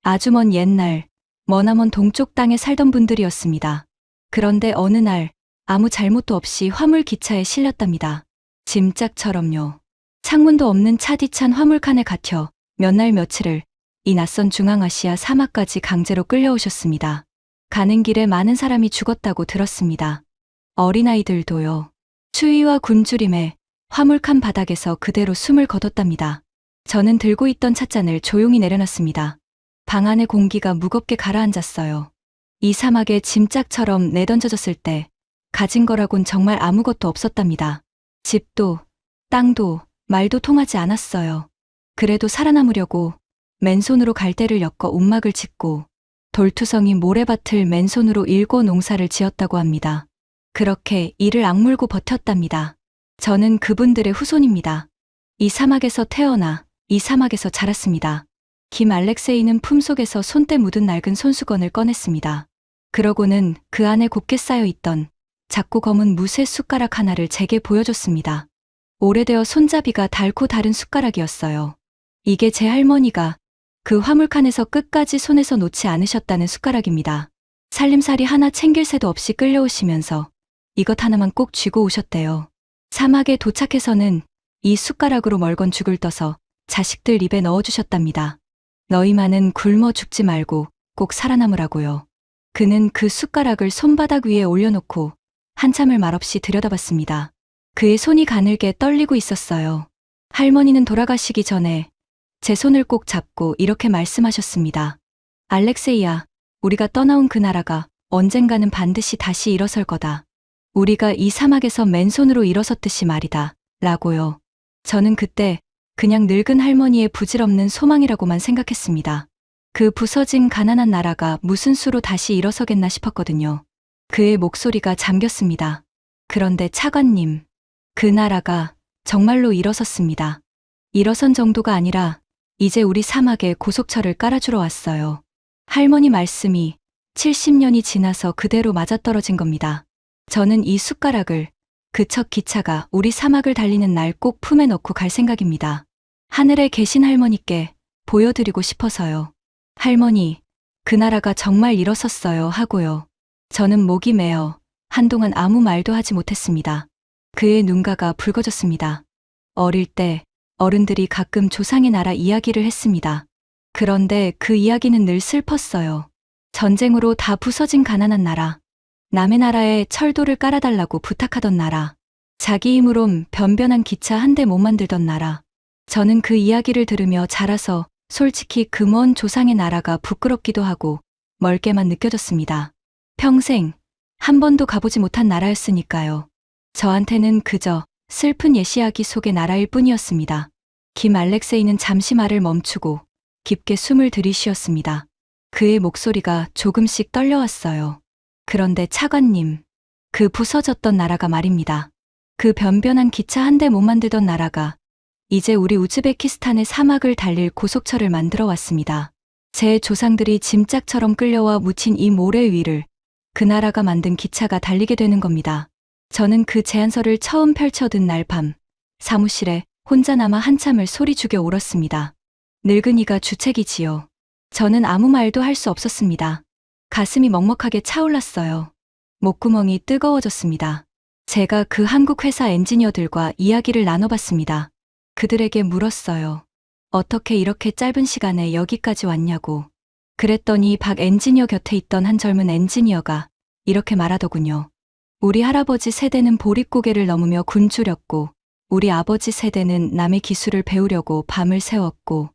아주 먼 옛날, 머나먼 동쪽 땅에 살던 분들이었습니다. 그런데 어느 날 아무 잘못도 없이 화물 기차에 실렸답니다. 짐짝처럼요. 창문도 없는 차 뒤찬 화물칸에 갇혀 몇 날 며칠을 이 낯선 중앙아시아 사막까지 강제로 끌려오셨습니다. 가는 길에 많은 사람이 죽었다고 들었습니다. 어린아이들도요. 추위와 굶주림에 화물칸 바닥에서 그대로 숨을 거뒀답니다. 저는 들고 있던 찻잔을 조용히 내려놨습니다. 방 안의 공기가 무겁게 가라앉았어요. 이 사막에 짐짝처럼 내던져졌을 때 가진 거라곤 정말 아무것도 없었답니다. 집도, 땅도, 말도 통하지 않았어요. 그래도 살아남으려고 맨손으로 갈대를 엮어 움막을 짓고 돌투성이 모래밭을 맨손으로 일궈 농사를 지었다고 합니다. 그렇게 이를 악물고 버텼답니다. 저는 그분들의 후손입니다. 이 사막에서 태어나 이 사막에서 자랐습니다. 김 알렉세이는 품속에서 손때 묻은 낡은 손수건을 꺼냈습니다. 그러고는 그 안에 곱게 쌓여 있던 작고 검은 무쇠 숟가락 하나를 제게 보여줬습니다. 오래되어 손잡이가 닳고 다른 숟가락이었어요. 이게 제 할머니가 그 화물칸에서 끝까지 손에서 놓지 않으셨다는 숟가락입니다. 살림살이 하나 챙길 새도 없이 끌려오시면서 이것 하나만 꼭 쥐고 오셨대요. 사막에 도착해서는 이 숟가락으로 멀건 죽을 떠서 자식들 입에 넣어주셨답니다. 너희만은 굶어 죽지 말고 꼭 살아남으라고요. 그는 그 숟가락을 손바닥 위에 올려놓고 한참을 말없이 들여다봤습니다. 그의 손이 가늘게 떨리고 있었어요. 할머니는 돌아가시기 전에 제 손을 꼭 잡고 이렇게 말씀하셨습니다. 알렉세이야, 우리가 떠나온 그 나라가 언젠가는 반드시 다시 일어설 거다. 우리가 이 사막에서 맨손으로 일어섰듯이 말이다. 라고요. 저는 그때 그냥 늙은 할머니의 부질없는 소망이라고만 생각했습니다. 그 부서진 가난한 나라가 무슨 수로 다시 일어서겠나 싶었거든요. 그의 목소리가 잠겼습니다. 그런데 차관님, 그 나라가 정말로 일어섰습니다. 일어선 정도가 아니라 이제 우리 사막에 고속철을 깔아주러 왔어요. 할머니 말씀이 70년이 지나서 그대로 맞아떨어진 겁니다. 저는 이 숟가락을 그 첫 기차가 우리 사막을 달리는 날 꼭 품에 넣고 갈 생각입니다. 하늘에 계신 할머니께 보여드리고 싶어서요. 할머니, 그 나라가 정말 일어섰어요 하고요. 저는 목이 메어 한동안 아무 말도 하지 못했습니다. 그의 눈가가 붉어졌습니다. 어릴 때 어른들이 가끔 조상의 나라 이야기를 했습니다. 그런데 그 이야기는 늘 슬펐어요. 전쟁으로 다 부서진 가난한 나라, 남의 나라에 철도를 깔아달라고 부탁하던 나라, 자기 힘으론 변변한 기차 한 대 못 만들던 나라. 저는 그 이야기를 들으며 자라서 솔직히 그 먼 조상의 나라가 부끄럽기도 하고 멀게만 느껴졌습니다. 평생 한 번도 가보지 못한 나라였으니까요. 저한테는 그저 슬픈 예시이야기 속의 나라일 뿐이었습니다. 김 알렉세이는 잠시 말을 멈추고 깊게 숨을 들이쉬었습니다. 그의 목소리가 조금씩 떨려왔어요. 그런데 차관님, 그 부서졌던 나라가 말입니다. 그 변변한 기차 한 대 못 만들던 나라가 이제 우리 우즈베키스탄의 사막을 달릴 고속철을 만들어 왔습니다. 제 조상들이 짐짝처럼 끌려와 묻힌 이 모래 위를 그 나라가 만든 기차가 달리게 되는 겁니다. 저는 그 제안서를 처음 펼쳐든 날 밤 사무실에 혼자 남아 한참을 소리 죽여 울었습니다. 늙은이가 주책이지요. 저는 아무 말도 할 수 없었습니다. 가슴이 먹먹하게 차올랐어요. 목구멍이 뜨거워졌습니다. 제가 그 한국 회사 엔지니어들과 이야기를 나눠봤습니다. 그들에게 물었어요. 어떻게 이렇게 짧은 시간에 여기까지 왔냐고. 그랬더니 박 엔지니어 곁에 있던 한 젊은 엔지니어가 이렇게 말하더군요. 우리 할아버지 세대는 보릿고개를 넘으며 굶주렸고, 우리 아버지 세대는 남의 기술을 배우려고 밤을 새웠고,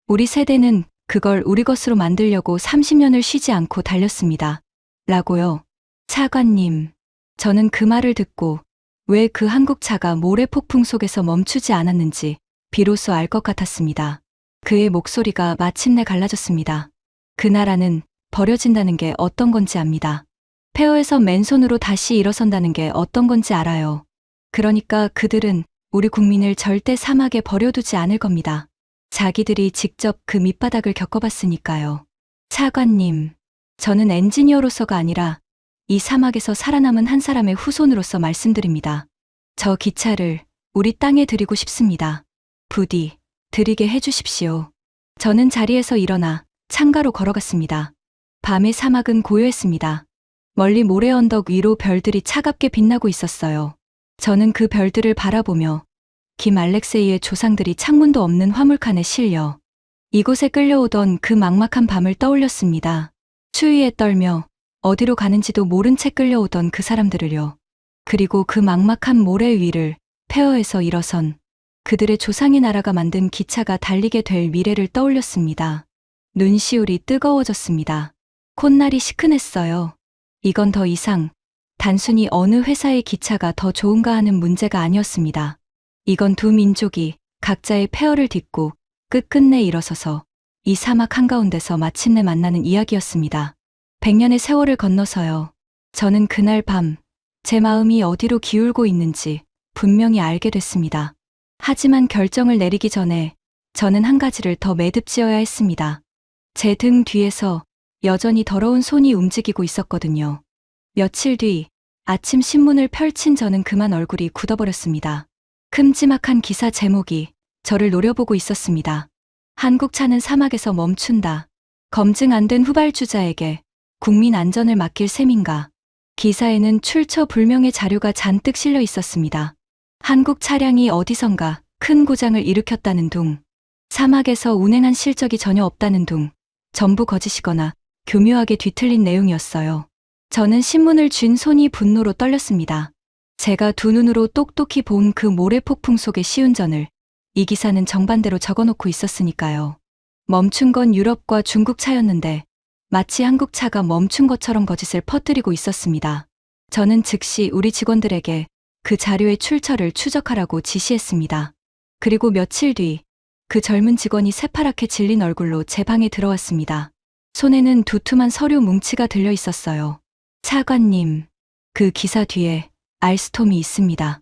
우리 세대는 그걸 우리 것으로 만들려고 30년을 쉬지 않고 달렸습니다. 라고요. 차관님, 저는 그 말을 듣고 왜 그 한국차가 모래폭풍 속에서 멈추지 않았는지 비로소 알 것 같았습니다. 그의 목소리가 마침내 갈라졌습니다. 그 나라는 버려진다는 게 어떤 건지 압니다. 폐허에서 맨손으로 다시 일어선다는 게 어떤 건지 알아요. 그러니까 그들은 우리 국민을 절대 사막에 버려두지 않을 겁니다. 자기들이 직접 그 밑바닥을 겪어봤으니까요. 차관님, 저는 엔지니어로서가 아니라 이 사막에서 살아남은 한 사람의 후손으로서 말씀드립니다. 저 기차를 우리 땅에 드리고 싶습니다. 부디 드리게 해주십시오. 저는 자리에서 일어나 창가로 걸어갔습니다. 밤의 사막은 고요했습니다. 멀리 모래 언덕 위로 별들이 차갑게 빛나고 있었어요. 저는 그 별들을 바라보며 김 알렉세이의 조상들이 창문도 없는 화물칸에 실려 이곳에 끌려오던 그 막막한 밤을 떠올렸습니다. 추위에 떨며 어디로 가는지도 모른 채 끌려오던 그 사람들을요. 그리고 그 막막한 모래 위를 폐허에서 일어선 그들의 조상의 나라가 만든 기차가 달리게 될 미래를 떠올렸습니다. 눈시울이 뜨거워졌습니다. 콧날이 시큰했어요. 이건 더 이상 단순히 어느 회사의 기차가 더 좋은가 하는 문제가 아니었습니다. 이건 두 민족이 각자의 폐허를 딛고 끝끝내 일어서서 이 사막 한가운데서 마침내 만나는 이야기였습니다. 100년의 세월을 건너서요. 저는 그날 밤 제 마음이 어디로 기울고 있는지 분명히 알게 됐습니다. 하지만 결정을 내리기 전에 저는 한 가지를 더 매듭지어야 했습니다. 제 등 뒤에서 여전히 더러운 손이 움직이고 있었거든요. 며칠 뒤 아침 신문을 펼친 저는 그만 얼굴이 굳어버렸습니다. 큼지막한 기사 제목이 저를 노려보고 있었습니다. 한국차는 사막에서 멈춘다. 검증 안 된 후발주자에게 국민 안전을 맡길 셈인가. 기사에는 출처 불명의 자료가 잔뜩 실려 있었습니다. 한국 차량이 어디선가 큰 고장을 일으켰다는 둥, 사막에서 운행한 실적이 전혀 없다는 둥, 전부 거짓이거나 교묘하게 뒤틀린 내용이었어요. 저는 신문을 쥔 손이 분노로 떨렸습니다. 제가 두 눈으로 똑똑히 본 그 모래폭풍 속의 시운전을 이 기사는 정반대로 적어놓고 있었으니까요. 멈춘 건 유럽과 중국 차였는데 마치 한국 차가 멈춘 것처럼 거짓을 퍼뜨리고 있었습니다. 저는 즉시 우리 직원들에게 그 자료의 출처를 추적하라고 지시했습니다. 그리고 며칠 뒤 그 젊은 직원이 새파랗게 질린 얼굴로 제 방에 들어왔습니다. 손에는 두툼한 서류 뭉치가 들려 있었어요. 차관님, 그 기사 뒤에 알스톰이 있습니다.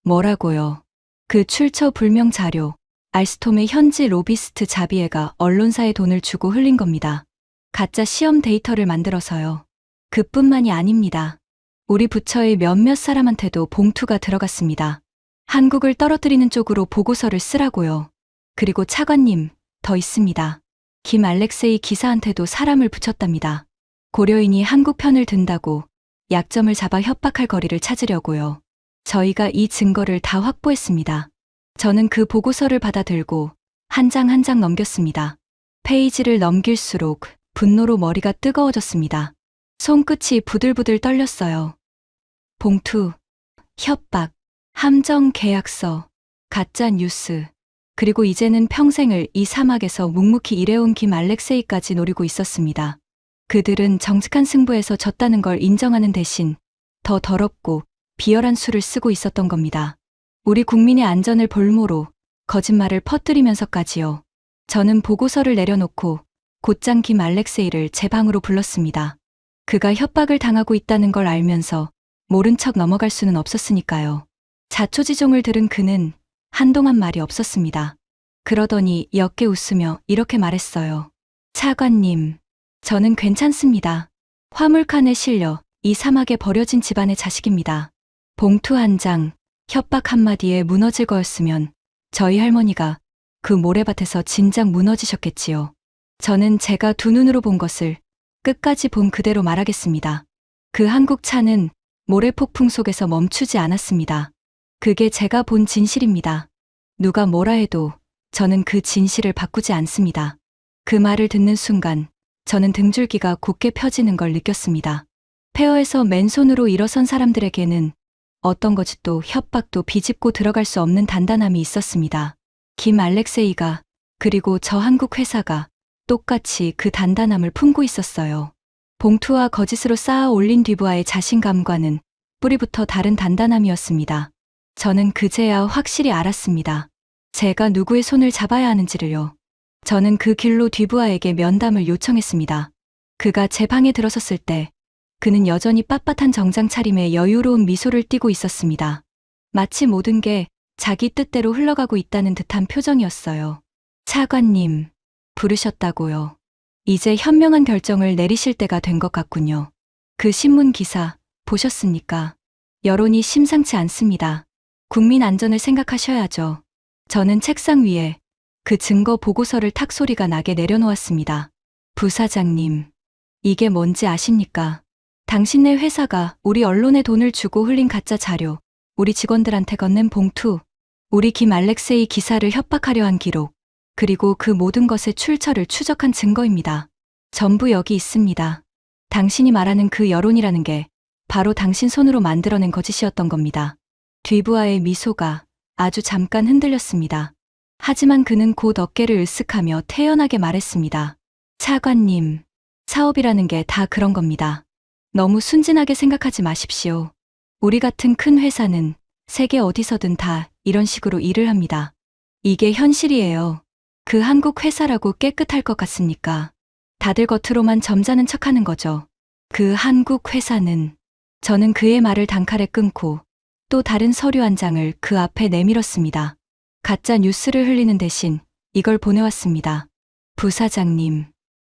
뭐라고요? 그 출처 불명 자료, 알스톰의 현지 로비스트 자비에가 언론사에 돈을 주고 흘린 겁니다. 가짜 시험 데이터를 만들어서요. 그뿐만이 아닙니다. 우리 부처의 몇몇 사람한테도 봉투가 들어갔습니다. 한국을 떨어뜨리는 쪽으로 보고서를 쓰라고요. 그리고 차관님, 더 있습니다. 김 알렉세이 기사한테도 사람을 붙였답니다. 고려인이 한국 편을 든다고 약점을 잡아 협박할 거리를 찾으려고요. 저희가 이 증거를 다 확보했습니다. 저는 그 보고서를 받아들고 한 장 한 장 넘겼습니다. 페이지를 넘길수록 분노로 머리가 뜨거워졌습니다. 손끝이 부들부들 떨렸어요. 봉투, 협박, 함정 계약서, 가짜 뉴스, 그리고 이제는 평생을 이 사막에서 묵묵히 일해온 김 알렉세이까지 노리고 있었습니다. 그들은 정직한 승부에서 졌다는 걸 인정하는 대신 더 더럽고 비열한 수를 쓰고 있었던 겁니다. 우리 국민의 안전을 볼모로 거짓말을 퍼뜨리면서까지요. 저는 보고서를 내려놓고 곧장 김 알렉세이를 제 방으로 불렀습니다. 그가 협박을 당하고 있다는 걸 알면서 모른 척 넘어갈 수는 없었으니까요. 자초지종을 들은 그는 한동안 말이 없었습니다. 그러더니 옅게 웃으며 이렇게 말했어요. 차관님, 저는 괜찮습니다. 화물칸에 실려 이 사막에 버려진 집안의 자식입니다. 봉투 한 장, 협박 한마디에 무너질 거였으면 저희 할머니가 그 모래밭에서 진작 무너지셨겠지요. 저는 제가 두 눈으로 본 것을 끝까지 본 그대로 말하겠습니다. 그 한국차는 모래폭풍 속에서 멈추지 않았습니다. 그게 제가 본 진실입니다. 누가 뭐라 해도 저는 그 진실을 바꾸지 않습니다. 그 말을 듣는 순간 저는 등줄기가 곧게 펴지는 걸 느꼈습니다. 폐허에서 맨손으로 일어선 사람들에게는 어떤 거짓도 협박도 비집고 들어갈 수 없는 단단함이 있었습니다. 김 알렉세이가 그리고 저 한국 회사가 똑같이 그 단단함을 품고 있었어요. 봉투와 거짓으로 쌓아 올린 뒤부하의 자신감과는 뿌리부터 다른 단단함이었습니다. 저는 그제야 확실히 알았습니다. 제가 누구의 손을 잡아야 하는지를요. 저는 그 길로 뒤부하에게 면담을 요청했습니다. 그가 제 방에 들어섰을 때 그는 여전히 빳빳한 정장 차림에 여유로운 미소를 띠고 있었습니다. 마치 모든 게 자기 뜻대로 흘러가고 있다는 듯한 표정이었어요. 차관님, 부르셨다고요. 이제 현명한 결정을 내리실 때가 된 것 같군요. 그 신문 기사 보셨습니까? 여론이 심상치 않습니다. 국민 안전을 생각하셔야죠. 저는 책상 위에 그 증거 보고서를 탁 소리가 나게 내려놓았습니다. 부사장님, 이게 뭔지 아십니까? 당신네 회사가 우리 언론에 돈을 주고 흘린 가짜 자료, 우리 직원들한테 건넨 봉투, 우리 김 알렉세이 기사를 협박하려 한 기록, 그리고 그 모든 것의 출처를 추적한 증거입니다. 전부 여기 있습니다. 당신이 말하는 그 여론이라는 게 바로 당신 손으로 만들어낸 거짓이었던 겁니다. 뒤부하의 미소가 아주 잠깐 흔들렸습니다. 하지만 그는 곧 어깨를 으쓱하며 태연하게 말했습니다. 차관님, 사업이라는 게 다 그런 겁니다. 너무 순진하게 생각하지 마십시오. 우리 같은 큰 회사는 세계 어디서든 다 이런 식으로 일을 합니다. 이게 현실이에요. 그 한국 회사라고 깨끗할 것 같습니까? 다들 겉으로만 점잖은 척하는 거죠. 그 한국 회사는. 저는 그의 말을 단칼에 끊고 또 다른 서류 한 장을 그 앞에 내밀었습니다. 가짜 뉴스를 흘리는 대신 이걸 보내왔습니다. 부사장님,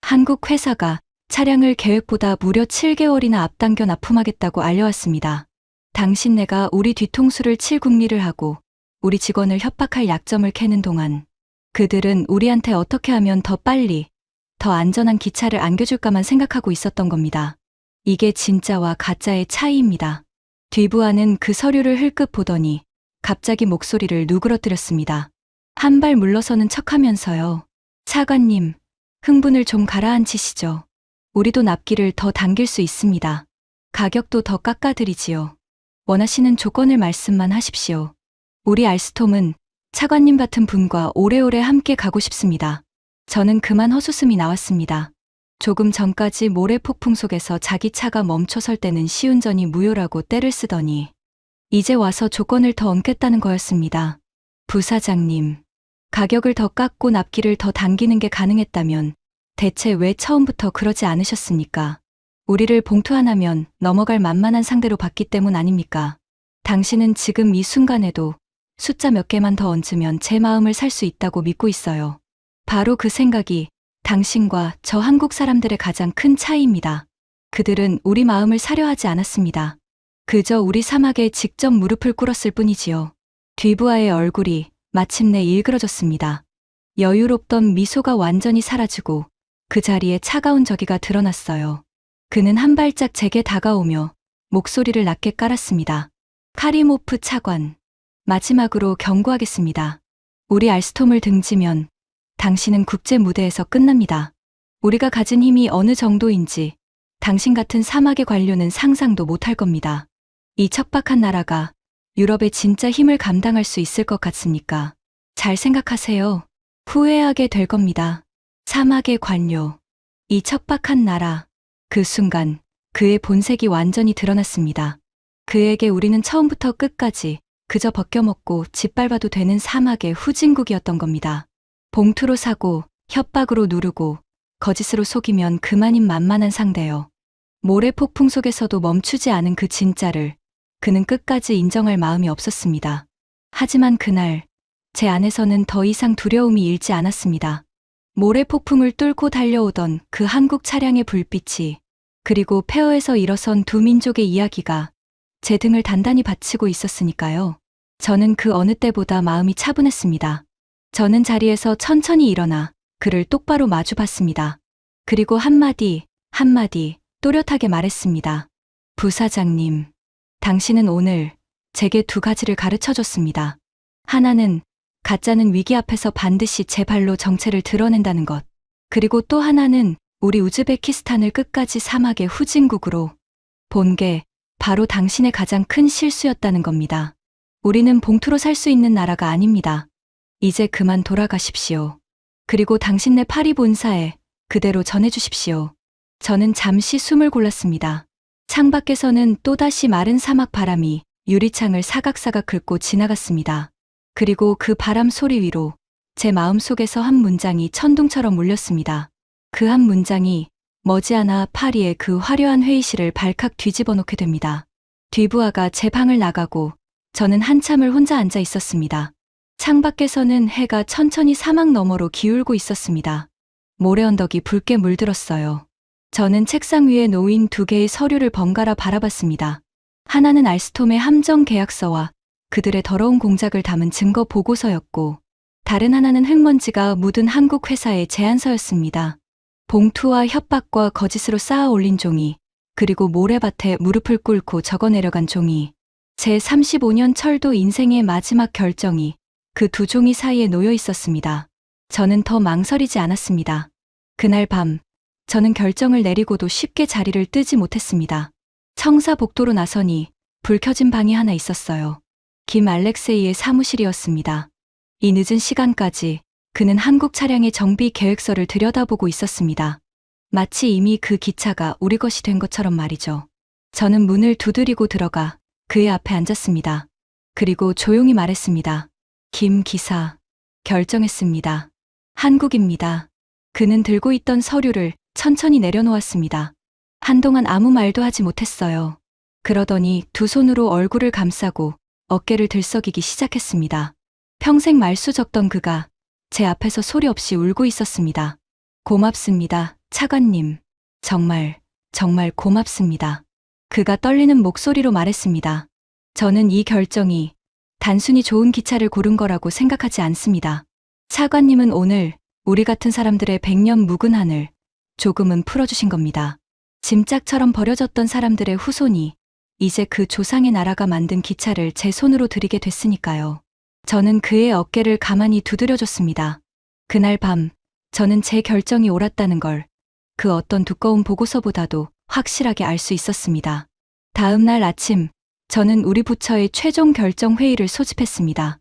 한국 회사가 차량을 계획보다 무려 7개월이나 앞당겨 납품하겠다고 알려왔습니다. 당신네가 우리 뒤통수를 칠 궁리를 하고 우리 직원을 협박할 약점을 캐는 동안 그들은 우리한테 어떻게 하면 더 빨리, 더 안전한 기차를 안겨줄까만 생각하고 있었던 겁니다. 이게 진짜와 가짜의 차이입니다. 뒤부하는 그 서류를 흘끗 보더니 갑자기 목소리를 누그러뜨렸습니다. 한 발 물러서는 척하면서요. 차관님, 흥분을 좀 가라앉히시죠. 우리도 납기를 더 당길 수 있습니다. 가격도 더 깎아드리지요. 원하시는 조건을 말씀만 하십시오. 우리 알스톰은 차관님 같은 분과 오래오래 함께 가고 싶습니다. 저는 그만 헛웃음이 나왔습니다. 조금 전까지 모래폭풍 속에서 자기 차가 멈춰설 때는 시운전이 무효라고 떼를 쓰더니 이제 와서 조건을 더 얹겠다는 거였습니다. 부사장님, 가격을 더 깎고 납기를 더 당기는 게 가능했다면 대체 왜 처음부터 그러지 않으셨습니까? 우리를 봉투 하나면 넘어갈 만만한 상대로 봤기 때문 아닙니까? 당신은 지금 이 순간에도 숫자 몇 개만 더 얹으면 제 마음을 살 수 있다고 믿고 있어요. 바로 그 생각이 당신과 저 한국 사람들의 가장 큰 차이입니다. 그들은 우리 마음을 사려 하지 않았습니다. 그저 우리 사막에 직접 무릎을 꿇었을 뿐이지요. 뒤부하의 얼굴이 마침내 일그러졌습니다. 여유롭던 미소가 완전히 사라지고 그 자리에 차가운 저기가 드러났어요. 그는 한 발짝 제게 다가오며 목소리를 낮게 깔았습니다. 카리모프 차관, 마지막으로 경고하겠습니다. 우리 알스톰을 등지면 당신은 국제 무대에서 끝납니다. 우리가 가진 힘이 어느 정도인지 당신 같은 사막의 관료는 상상도 못할 겁니다. 이 척박한 나라가 유럽의 진짜 힘을 감당할 수 있을 것 같습니까? 잘 생각하세요. 후회하게 될 겁니다. 사막의 관료, 이 척박한 나라, 그 순간 그의 본색이 완전히 드러났습니다. 그에게 우리는 처음부터 끝까지 그저 벗겨먹고 짓밟아도 되는 사막의 후진국이었던 겁니다. 봉투로 사고, 협박으로 누르고, 거짓으로 속이면 그만인 만만한 상대요. 모래 폭풍 속에서도 멈추지 않은 그 진짜를 그는 끝까지 인정할 마음이 없었습니다. 하지만 그날 제 안에서는 더 이상 두려움이 일지 않았습니다. 모래 폭풍을 뚫고 달려오던 그 한국 차량의 불빛이, 그리고 폐허에서 일어선 두 민족의 이야기가 제 등을 단단히 받치고 있었으니까요. 저는 그 어느 때보다 마음이 차분했습니다. 저는 자리에서 천천히 일어나 그를 똑바로 마주 봤습니다. 그리고 한마디 또렷하게 말했습니다. 부사장님, 당신은 오늘 제게 두 가지를 가르쳐 줬습니다. 하나는 가짜는 위기 앞에서 반드시 제 발로 정체를 드러낸다는 것. 그리고 또 하나는 우리 우즈베키스탄을 끝까지 사막의 후진국으로 본 게 바로 당신의 가장 큰 실수였다는 겁니다. 우리는 봉투로 살 수 있는 나라가 아닙니다. 이제 그만 돌아가십시오. 그리고 당신네 파리 본사에 그대로 전해주십시오. 저는 잠시 숨을 골랐습니다. 창밖에서는 또다시 마른 사막 바람이 유리창을 사각사각 긁고 지나갔습니다. 그리고 그 바람 소리 위로 제 마음속에서 한 문장이 천둥처럼 울렸습니다. 그 한 문장이 머지않아 파리의 그 화려한 회의실을 발칵 뒤집어 놓게 됩니다. 뒤부하가 제 방을 나가고 저는 한참을 혼자 앉아 있었습니다. 창밖에서는 해가 천천히 사막 너머로 기울고 있었습니다. 모래 언덕이 붉게 물들었어요. 저는 책상 위에 놓인 두 개의 서류를 번갈아 바라봤습니다. 하나는 알스톰의 함정 계약서와 그들의 더러운 공작을 담은 증거 보고서였고, 다른 하나는 흙먼지가 묻은 한국 회사의 제안서였습니다. 봉투와 협박과 거짓으로 쌓아 올린 종이, 그리고 모래밭에 무릎을 꿇고 적어 내려간 종이, 제 35년 철도 인생의 마지막 결정이 그 두 종이 사이에 놓여 있었습니다. 저는 더 망설이지 않았습니다. 그날 밤, 저는 결정을 내리고도 쉽게 자리를 뜨지 못했습니다. 청사복도로 나서니 불 켜진 방이 하나 있었어요. 김 알렉세이의 사무실이었습니다. 이 늦은 시간까지 그는 한국 차량의 정비 계획서를 들여다보고 있었습니다. 마치 이미 그 기차가 우리 것이 된 것처럼 말이죠. 저는 문을 두드리고 들어가 그의 앞에 앉았습니다. 그리고 조용히 말했습니다. 김 기사, 결정했습니다. 한국입니다. 그는 들고 있던 서류를 천천히 내려놓았습니다. 한동안 아무 말도 하지 못했어요. 그러더니 두 손으로 얼굴을 감싸고 어깨를 들썩이기 시작했습니다. 평생 말수 적던 그가 제 앞에서 소리 없이 울고 있었습니다. 고맙습니다, 차관님. 정말 고맙습니다. 그가 떨리는 목소리로 말했습니다. 저는 이 결정이 단순히 좋은 기차를 고른 거라고 생각하지 않습니다. 차관님은 오늘 우리 같은 사람들의 100년 묵은 한을 조금은 풀어주신 겁니다. 짐짝처럼 버려졌던 사람들의 후손이 이제 그 조상의 나라가 만든 기차를 제 손으로 들이게 됐으니까요. 저는 그의 어깨를 가만히 두드려줬습니다. 그날 밤, 저는 제 결정이 옳았다는 걸 그 어떤 두꺼운 보고서보다도 확실하게 알 수 있었습니다. 다음 날 아침, 저는 우리 부처의 최종 결정 회의를 소집했습니다.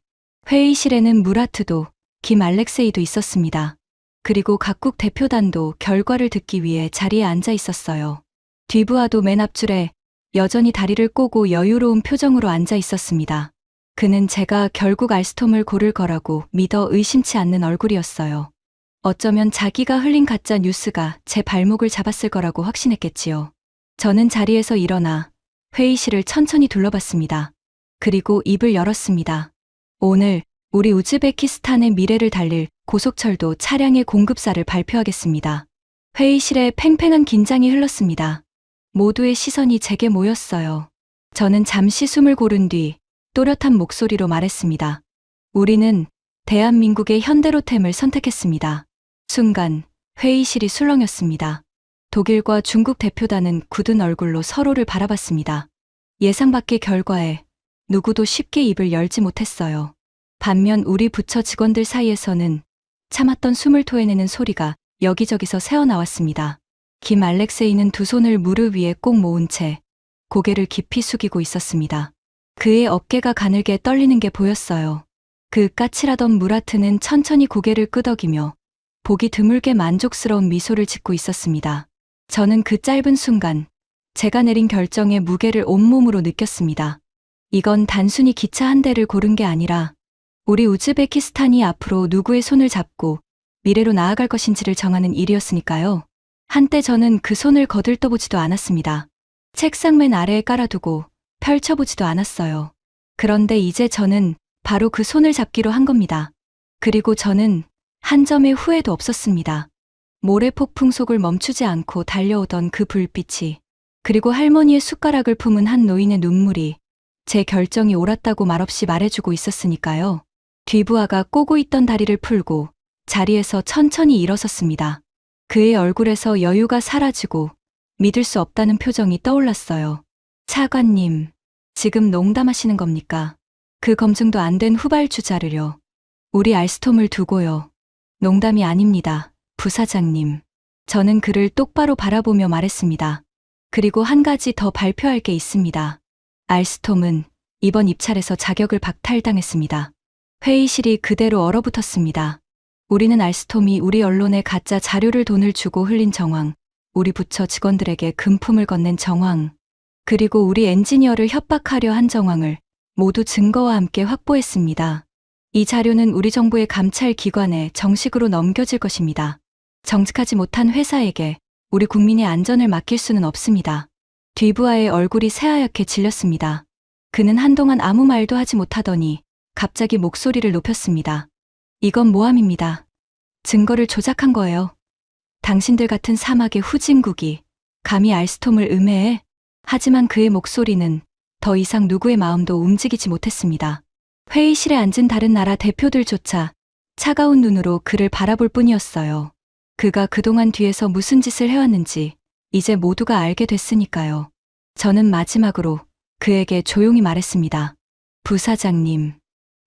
회의실에는 무라트도, 김 알렉세이도 있었습니다. 그리고 각국 대표단도 결과를 듣기 위해 자리에 앉아 있었어요. 뒤부하도 맨 앞줄에 여전히 다리를 꼬고 여유로운 표정으로 앉아 있었습니다. 그는 제가 결국 알스톰을 고를 거라고 믿어 의심치 않는 얼굴이었어요. 어쩌면 자기가 흘린 가짜 뉴스가 제 발목을 잡았을 거라고 확신했겠지요. 저는 자리에서 일어나 회의실을 천천히 둘러봤습니다. 그리고 입을 열었습니다. 오늘 우리 우즈베키스탄의 미래를 달릴 고속철도 차량의 공급사를 발표하겠습니다. 회의실에 팽팽한 긴장이 흘렀습니다. 모두의 시선이 제게 모였어요. 저는 잠시 숨을 고른 뒤 또렷한 목소리로 말했습니다. 우리는 대한민국의 현대로템을 선택했습니다. 순간 회의실이 술렁였습니다. 독일과 중국 대표단은 굳은 얼굴로 서로를 바라봤습니다. 예상 밖의 결과에 누구도 쉽게 입을 열지 못했어요. 반면 우리 부처 직원들 사이에서는 참았던 숨을 토해내는 소리가 여기저기서 새어나왔습니다. 김 알렉세이는 두 손을 무릎 위에 꼭 모은 채 고개를 깊이 숙이고 있었습니다. 그의 어깨가 가늘게 떨리는 게 보였어요. 그 까칠하던 무라트는 천천히 고개를 끄덕이며 보기 드물게 만족스러운 미소를 짓고 있었습니다. 저는 그 짧은 순간 제가 내린 결정의 무게를 온몸으로 느꼈습니다. 이건 단순히 기차 한 대를 고른 게 아니라 우리 우즈베키스탄이 앞으로 누구의 손을 잡고 미래로 나아갈 것인지를 정하는 일이었으니까요. 한때 저는 그 손을 거들떠보지도 않았습니다. 책상 맨 아래에 깔아두고 펼쳐보지도 않았어요. 그런데 이제 저는 바로 그 손을 잡기로 한 겁니다. 그리고 저는 한 점의 후회도 없었습니다. 모래폭풍 속을 멈추지 않고 달려오던 그 불빛이, 그리고 할머니의 숟가락을 품은 한 노인의 눈물이 제 결정이 옳았다고 말없이 말해주고 있었으니까요. 뒤부하가 꼬고 있던 다리를 풀고 자리에서 천천히 일어섰습니다. 그의 얼굴에서 여유가 사라지고 믿을 수 없다는 표정이 떠올랐어요. 차관님, 지금 농담하시는 겁니까? 그 검증도 안 된 후발주자를요. 우리 알스톰을 두고요. 농담이 아닙니다, 부사장님. 저는 그를 똑바로 바라보며 말했습니다. 그리고 한 가지 더 발표할 게 있습니다. 알스톰은 이번 입찰에서 자격을 박탈당했습니다. 회의실이 그대로 얼어붙었습니다. 우리는 알스톰이 우리 언론에 가짜 자료를 돈을 주고 흘린 정황, 우리 부처 직원들에게 금품을 건넨 정황, 그리고 우리 엔지니어를 협박하려 한 정황을 모두 증거와 함께 확보했습니다. 이 자료는 우리 정부의 감찰 기관에 정식으로 넘겨질 것입니다. 정직하지 못한 회사에게 우리 국민의 안전을 맡길 수는 없습니다. 뒤부하의 얼굴이 새하얗게 질렸습니다. 그는 한동안 아무 말도 하지 못하더니 갑자기 목소리를 높였습니다. 이건 모함입니다. 증거를 조작한 거예요. 당신들 같은 사막의 후진국이 감히 알스톰을 음해해? 하지만 그의 목소리는 더 이상 누구의 마음도 움직이지 못했습니다. 회의실에 앉은 다른 나라 대표들조차 차가운 눈으로 그를 바라볼 뿐이었어요. 그가 그동안 뒤에서 무슨 짓을 해왔는지 이제 모두가 알게 됐으니까요. 저는 마지막으로 그에게 조용히 말했습니다. 부사장님,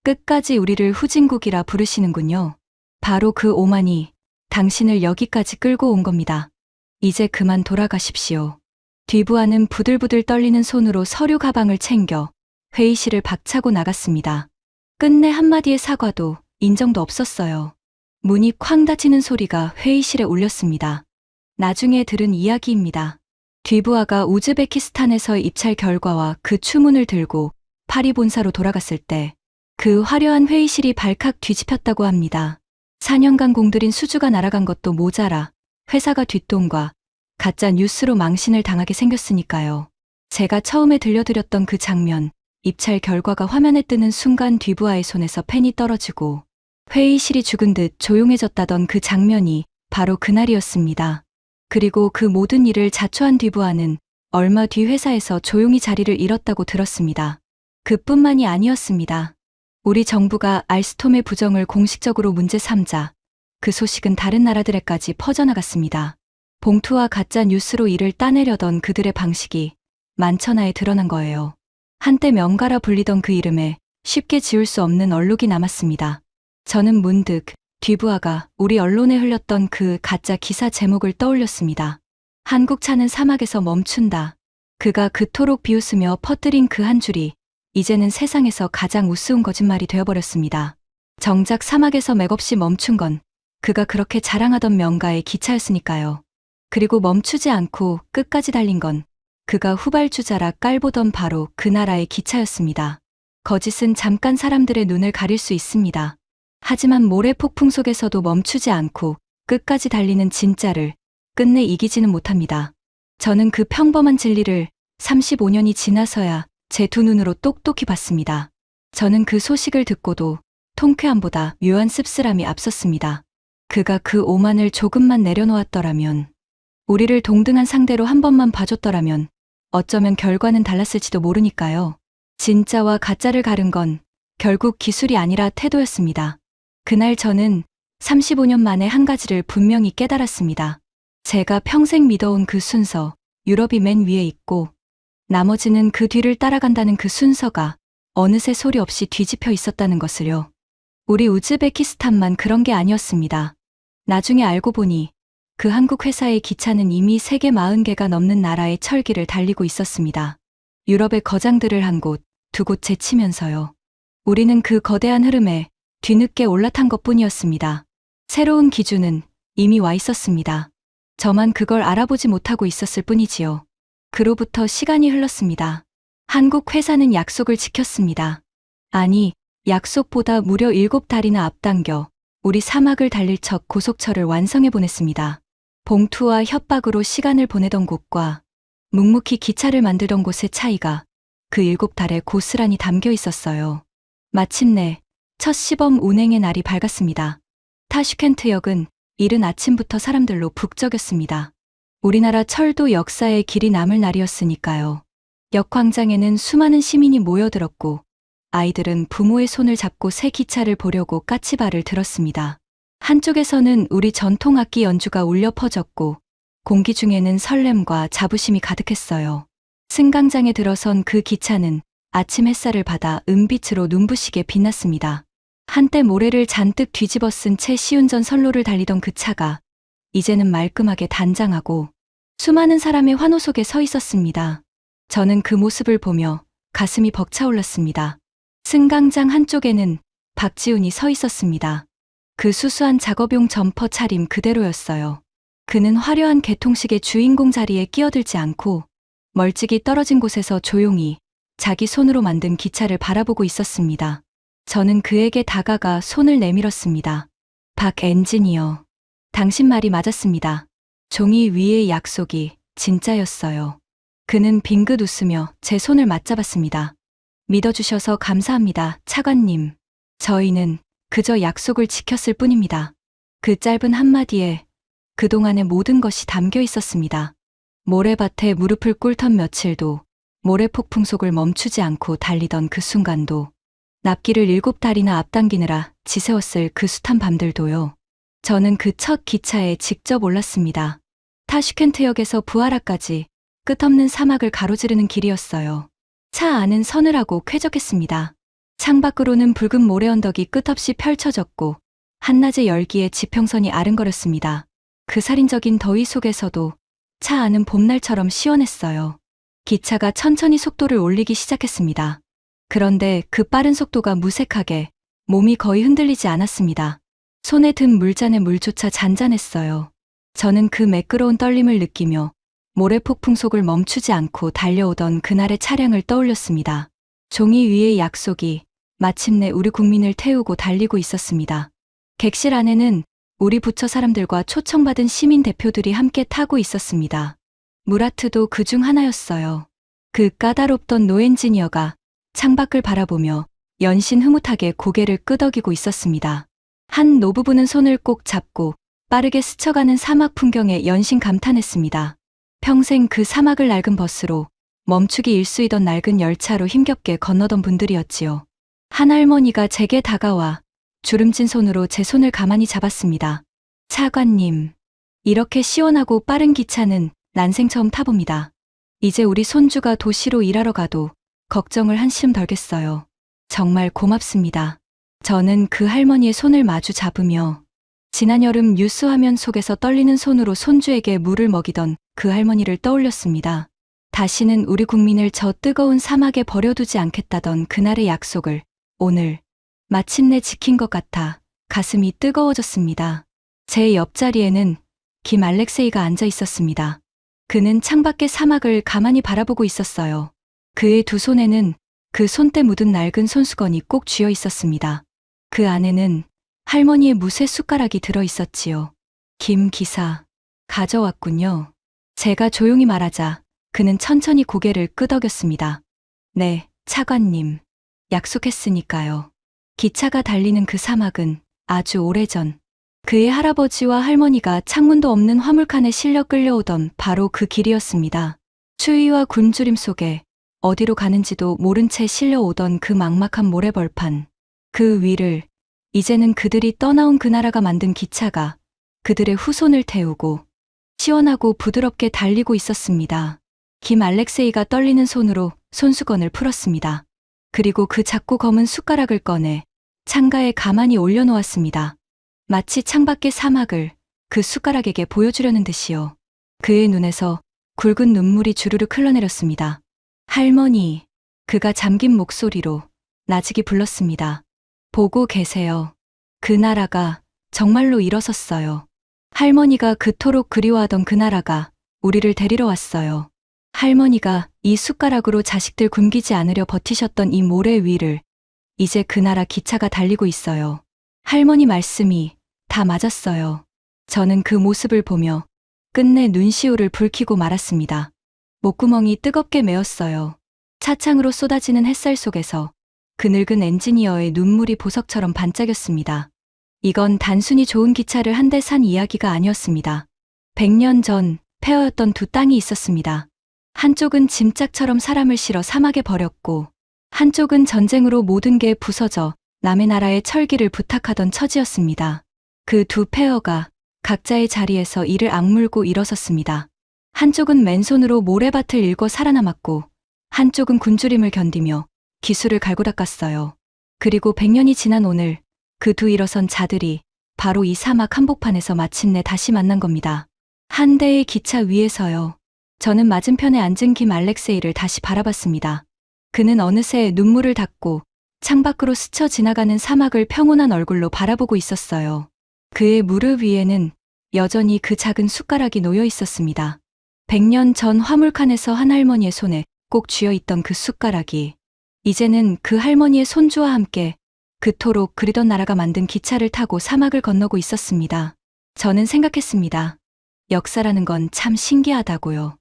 끝까지 우리를 후진국이라 부르시는군요. 바로 그 오만이 당신을 여기까지 끌고 온 겁니다. 이제 그만 돌아가십시오. 뒤부하는 부들부들 떨리는 손으로 서류 가방을 챙겨 회의실을 박차고 나갔습니다. 끝내 한마디의 사과도 인정도 없었어요. 문이 쾅 닫히는 소리가 회의실에 울렸습니다. 나중에 들은 이야기입니다. 뒤부하가 우즈베키스탄에서의 입찰 결과와 그 추문을 들고 파리 본사로 돌아갔을 때 그 화려한 회의실이 발칵 뒤집혔다고 합니다. 4년간 공들인 수주가 날아간 것도 모자라 회사가 뒷돈과 가짜 뉴스로 망신을 당하게 생겼으니까요. 제가 처음에 들려드렸던 그 장면, 입찰 결과가 화면에 뜨는 순간 뒤부하의 손에서 펜이 떨어지고 회의실이 죽은 듯 조용해졌다던 그 장면이 바로 그날이었습니다. 그리고 그 모든 일을 자초한 뒤부하는 얼마 뒤 회사에서 조용히 자리를 잃었다고 들었습니다. 그뿐만이 아니었습니다. 우리 정부가 알스톰의 부정을 공식적으로 문제 삼자 그 소식은 다른 나라들에까지 퍼져나갔습니다. 봉투와 가짜 뉴스로 이를 따내려던 그들의 방식이 만천하에 드러난 거예요. 한때 명가라 불리던 그 이름에 쉽게 지울 수 없는 얼룩이 남았습니다. 저는 문득 뒤부하가 우리 언론에 흘렸던 그 가짜 기사 제목을 떠올렸습니다. 한국차는 사막에서 멈춘다. 그가 그토록 비웃으며 퍼뜨린 그 한 줄이 이제는 세상에서 가장 우스운 거짓말이 되어버렸습니다. 정작 사막에서 맥없이 멈춘 건 그가 그렇게 자랑하던 명가의 기차였으니까요. 그리고 멈추지 않고 끝까지 달린 건 그가 후발주자라 깔보던 바로 그 나라의 기차였습니다. 거짓은 잠깐 사람들의 눈을 가릴 수 있습니다. 하지만 모래폭풍 속에서도 멈추지 않고 끝까지 달리는 진짜를 끝내 이기지는 못합니다. 저는 그 평범한 진리를 35년이 지나서야 제 두 눈으로 똑똑히 봤습니다. 저는 그 소식을 듣고도 통쾌함보다 묘한 씁쓸함이 앞섰습니다. 그가 그 오만을 조금만 내려놓았더라면, 우리를 동등한 상대로 한 번만 봐줬더라면 어쩌면 결과는 달랐을지도 모르니까요. 진짜와 가짜를 가른 건 결국 기술이 아니라 태도였습니다. 그날 저는 35년 만에 한 가지를 분명히 깨달았습니다. 제가 평생 믿어온 그 순서, 유럽이 맨 위에 있고 나머지는 그 뒤를 따라간다는 그 순서가 어느새 소리 없이 뒤집혀 있었다는 것을요. 우리 우즈베키스탄만 그런 게 아니었습니다. 나중에 알고 보니 그 한국 회사의 기차는 이미 세계 40개가 넘는 나라의 철기를 달리고 있었습니다. 유럽의 거장들을 한 곳, 두 곳 제치면서요. 우리는 그 거대한 흐름에 뒤늦게 올라탄 것뿐이었습니다. 새로운 기준은 이미 와 있었습니다. 저만 그걸 알아보지 못하고 있었을 뿐이지요. 그로부터 시간이 흘렀습니다. 한국 회사는 약속을 지켰습니다. 아니, 약속보다 무려 7달이나 앞당겨 우리 사막을 달릴 첫 고속철을 완성해 보냈습니다. 봉투와 협박으로 시간을 보내던 곳과 묵묵히 기차를 만들던 곳의 차이가 그 7달에 고스란히 담겨 있었어요. 마침내 첫 시범 운행의 날이 밝았습니다. 타슈켄트역은 이른 아침부터 사람들로 북적였습니다. 우리나라 철도 역사의 길이 남을 날이었으니까요. 역 광장에는 수많은 시민이 모여들었고 아이들은 부모의 손을 잡고 새 기차를 보려고 까치발을 들었습니다. 한쪽에서는 우리 전통 악기 연주가 울려 퍼졌고 공기 중에는 설렘과 자부심이 가득했어요. 승강장에 들어선 그 기차는 아침 햇살을 받아 은빛으로 눈부시게 빛났습니다. 한때 모래를 잔뜩 뒤집어 쓴 채 시운전 선로를 달리던 그 차가 이제는 말끔하게 단장하고 수많은 사람의 환호 속에 서 있었습니다. 저는 그 모습을 보며 가슴이 벅차올랐습니다. 승강장 한쪽에는 박지훈이 서 있었습니다. 그 수수한 작업용 점퍼 차림 그대로였어요. 그는 화려한 개통식의 주인공 자리에 끼어들지 않고 멀찍이 떨어진 곳에서 조용히 자기 손으로 만든 기차를 바라보고 있었습니다. 저는 그에게 다가가 손을 내밀었습니다. 박 엔지니어, 당신 말이 맞았습니다. 종이 위의 약속이 진짜였어요. 그는 빙긋 웃으며 제 손을 맞잡았습니다. 믿어주셔서 감사합니다, 차관님. 저희는 그저 약속을 지켰을 뿐입니다. 그 짧은 한마디에 그동안의 모든 것이 담겨 있었습니다. 모래밭에 무릎을 꿇던 며칠도, 모래 폭풍 속을 멈추지 않고 달리던 그 순간도, 납기를 7달이나 앞당기느라 지새웠을 그 숱한 밤들도요. 저는 그 첫 기차에 직접 올랐습니다. 타슈켄트역에서 부하라까지 끝없는 사막을 가로지르는 길이었어요. 차 안은 서늘하고 쾌적했습니다. 창밖으로는 붉은 모래 언덕이 끝없이 펼쳐졌고 한낮의 열기에 지평선이 아른거렸습니다. 그 살인적인 더위 속에서도 차 안은 봄날처럼 시원했어요. 기차가 천천히 속도를 올리기 시작했습니다. 그런데 그 빠른 속도가 무색하게 몸이 거의 흔들리지 않았습니다. 손에 든 물잔의 물조차 잔잔했어요. 저는 그 매끄러운 떨림을 느끼며 모래폭풍 속을 멈추지 않고 달려오던 그날의 차량을 떠올렸습니다. 종이 위의 약속이 마침내 우리 국민을 태우고 달리고 있었습니다. 객실 안에는 우리 부처 사람들과 초청받은 시민 대표들이 함께 타고 있었습니다. 무라트도 그중 하나였어요. 그 까다롭던 노엔지니어가 창밖을 바라보며 연신 흐뭇하게 고개를 끄덕이고 있었습니다. 한 노부부는 손을 꼭 잡고 빠르게 스쳐가는 사막 풍경에 연신 감탄했습니다. 평생 그 사막을 낡은 버스로 멈추기 일쑤이던 낡은 열차로 힘겹게 건너던 분들이었지요. 한 할머니가 제게 다가와 주름진 손으로 제 손을 가만히 잡았습니다. 차관님, 이렇게 시원하고 빠른 기차는 난생 처음 타봅니다. 이제 우리 손주가 도시로 일하러 가도 걱정을 한시름 덜겠어요. 정말 고맙습니다. 저는 그 할머니의 손을 마주 잡으며 지난 여름 뉴스 화면 속에서 떨리는 손으로 손주에게 물을 먹이던 그 할머니를 떠올렸습니다. 다시는 우리 국민을 저 뜨거운 사막에 버려두지 않겠다던 그날의 약속을 오늘 마침내 지킨 것 같아 가슴이 뜨거워졌습니다. 제 옆자리에는 김 알렉세이가 앉아 있었습니다. 그는 창밖의 사막을 가만히 바라보고 있었어요. 그의 두 손에는 그 손때 묻은 낡은 손수건이 꼭 쥐어 있었습니다. 그 안에는 할머니의 무쇠 숟가락이 들어 있었지요. 김 기사, 가져왔군요. 제가 조용히 말하자 그는 천천히 고개를 끄덕였습니다. 네, 차관님. 약속했으니까요. 기차가 달리는 그 사막은 아주 오래전 그의 할아버지와 할머니가 창문도 없는 화물칸에 실려 끌려오던 바로 그 길이었습니다. 추위와 굶주림 속에 어디로 가는지도 모른 채 실려오던 그 막막한 모래벌판. 그 위를 이제는 그들이 떠나온 그 나라가 만든 기차가 그들의 후손을 태우고 시원하고 부드럽게 달리고 있었습니다. 김 알렉세이가 떨리는 손으로 손수건을 풀었습니다. 그리고 그 작고 검은 숟가락을 꺼내 창가에 가만히 올려놓았습니다. 마치 창밖의 사막을 그 숟가락에게 보여주려는 듯이요. 그의 눈에서 굵은 눈물이 주르륵 흘러내렸습니다. 할머니, 그가 잠긴 목소리로 나직이 불렀습니다. 보고 계세요. 그 나라가 정말로 일어섰어요. 할머니가 그토록 그리워하던 그 나라가 우리를 데리러 왔어요. 할머니가 이 숟가락으로 자식들 굶기지 않으려 버티셨던 이 모래 위를 이제 그 나라 기차가 달리고 있어요. 할머니 말씀이 다 맞았어요. 저는 그 모습을 보며 끝내 눈시울을 붉히고 말았습니다. 목구멍이 뜨겁게 메었어요. 차창으로 쏟아지는 햇살 속에서 그 늙은 엔지니어의 눈물이 보석처럼 반짝였습니다. 이건 단순히 좋은 기차를 한 대 산 이야기가 아니었습니다. 100년 전 폐허였던 두 땅이 있었습니다. 한쪽은 짐짝처럼 사람을 실어 사막에 버렸고 한쪽은 전쟁으로 모든 게 부서져 남의 나라의 철기를 부탁하던 처지였습니다. 그 두 폐허가 각자의 자리에서 이를 악물고 일어섰습니다. 한쪽은 맨손으로 모래밭을 일궈 살아남았고 한쪽은 굶주림을 견디며 기술을 갈고 닦았어요. 그리고 100년이 지난 오늘 그 두 일어선 자들이 바로 이 사막 한복판에서 마침내 다시 만난 겁니다. 한 대의 기차 위에서요. 저는 맞은편에 앉은 김 알렉세이를 다시 바라봤습니다. 그는 어느새 눈물을 닦고 창밖으로 스쳐 지나가는 사막을 평온한 얼굴로 바라보고 있었어요. 그의 무릎 위에는 여전히 그 작은 숟가락이 놓여 있었습니다. 100년 전 화물칸에서 한 할머니의 손에 꼭 쥐어 있던 그 숟가락이 이제는 그 할머니의 손주와 함께 그토록 그리던 나라가 만든 기차를 타고 사막을 건너고 있었습니다. 저는 생각했습니다. 역사라는 건 참 신기하다고요.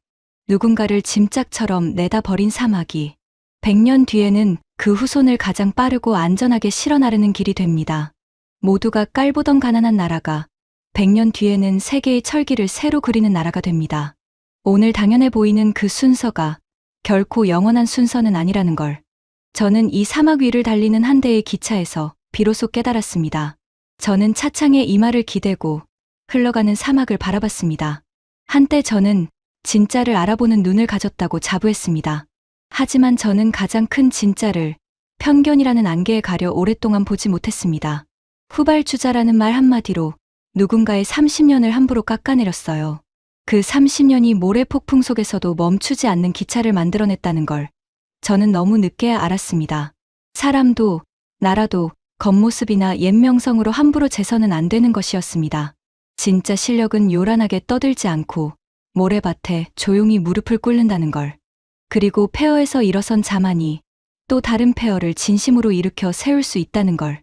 누군가를 짐짝처럼 내다 버린 사막이 100년 뒤에는 그 후손을 가장 빠르고 안전하게 실어 나르는 길이 됩니다. 모두가 깔보던 가난한 나라가 100년 뒤에는 세계의 철기를 새로 그리는 나라가 됩니다. 오늘 당연해 보이는 그 순서가 결코 영원한 순서는 아니라는 걸 저는 이 사막 위를 달리는 한 대의 기차에서 비로소 깨달았습니다. 저는 차창에 이마를 기대고 흘러가는 사막을 바라봤습니다. 한때 저는 진짜를 알아보는 눈을 가졌다고 자부했습니다. 하지만 저는 가장 큰 진짜를 편견이라는 안개에 가려 오랫동안 보지 못했습니다. 후발주자라는 말 한마디로 누군가의 30년을 함부로 깎아내렸어요. 그 30년이 모래 폭풍 속에서도 멈추지 않는 기차를 만들어냈다는 걸 저는 너무 늦게 알았습니다. 사람도 나라도 겉모습이나 옛 명성으로 함부로 재서는 안 되는 것이었습니다. 진짜 실력은 요란하게 떠들지 않고 모래밭에 조용히 무릎을 꿇는다는 걸. 그리고 폐허에서 일어선 자만이 또 다른 폐허를 진심으로 일으켜 세울 수 있다는 걸.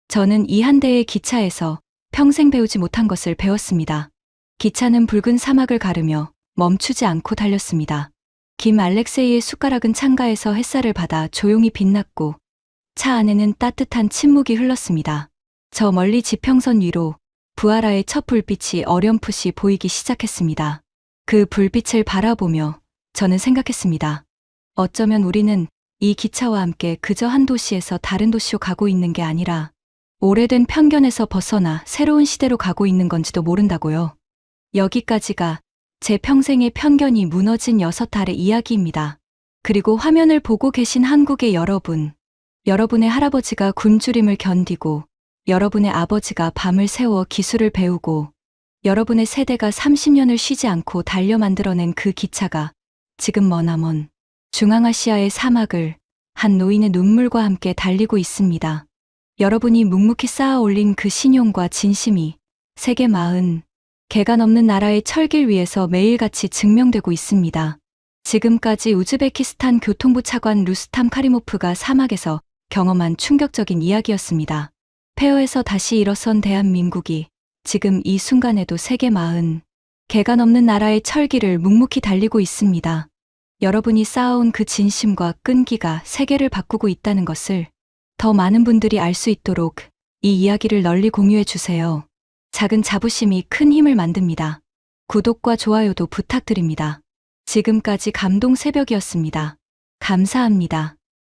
저는 이 한 대의 기차에서 평생 배우지 못한 것을 배웠습니다. 기차는 붉은 사막을 가르며 멈추지 않고 달렸습니다. 김 알렉세이의 숟가락은 창가에서 햇살을 받아 조용히 빛났고 차 안에는 따뜻한 침묵이 흘렀습니다. 저 멀리 지평선 위로 부하라의 첫 불빛이 어렴풋이 보이기 시작했습니다. 그 불빛을 바라보며 저는 생각했습니다. 어쩌면 우리는 이 기차와 함께 그저 한 도시에서 다른 도시로 가고 있는 게 아니라 오래된 편견에서 벗어나 새로운 시대로 가고 있는 건지도 모른다고요. 여기까지가 제 평생의 편견이 무너진 6달의 이야기입니다. 그리고 화면을 보고 계신 한국의 여러분, 여러분의 할아버지가 굶주림을 견디고 여러분의 아버지가 밤을 새워 기술을 배우고 여러분의 세대가 30년을 쉬지 않고 달려 만들어낸 그 기차가 지금 머나먼 중앙아시아의 사막을 한 노인의 눈물과 함께 달리고 있습니다. 여러분이 묵묵히 쌓아 올린 그 신용과 진심이 세계 40개가 넘는 나라의 철길 위에서 매일같이 증명되고 있습니다. 지금까지 우즈베키스탄 교통부 차관 루스탐 카리모프가 사막에서 경험한 충격적인 이야기였습니다. 폐허에서 다시 일어선 대한민국이 지금 이 순간에도 세계 40개가 넘는 나라의 철길을 묵묵히 달리고 있습니다. 여러분이 쌓아온 그 진심과 끈기가 세계를 바꾸고 있다는 것을 더 많은 분들이 알 수 있도록 이 이야기를 널리 공유해 주세요. 작은 자부심이 큰 힘을 만듭니다. 구독과 좋아요도 부탁드립니다. 지금까지 감동 새벽이었습니다. 감사합니다.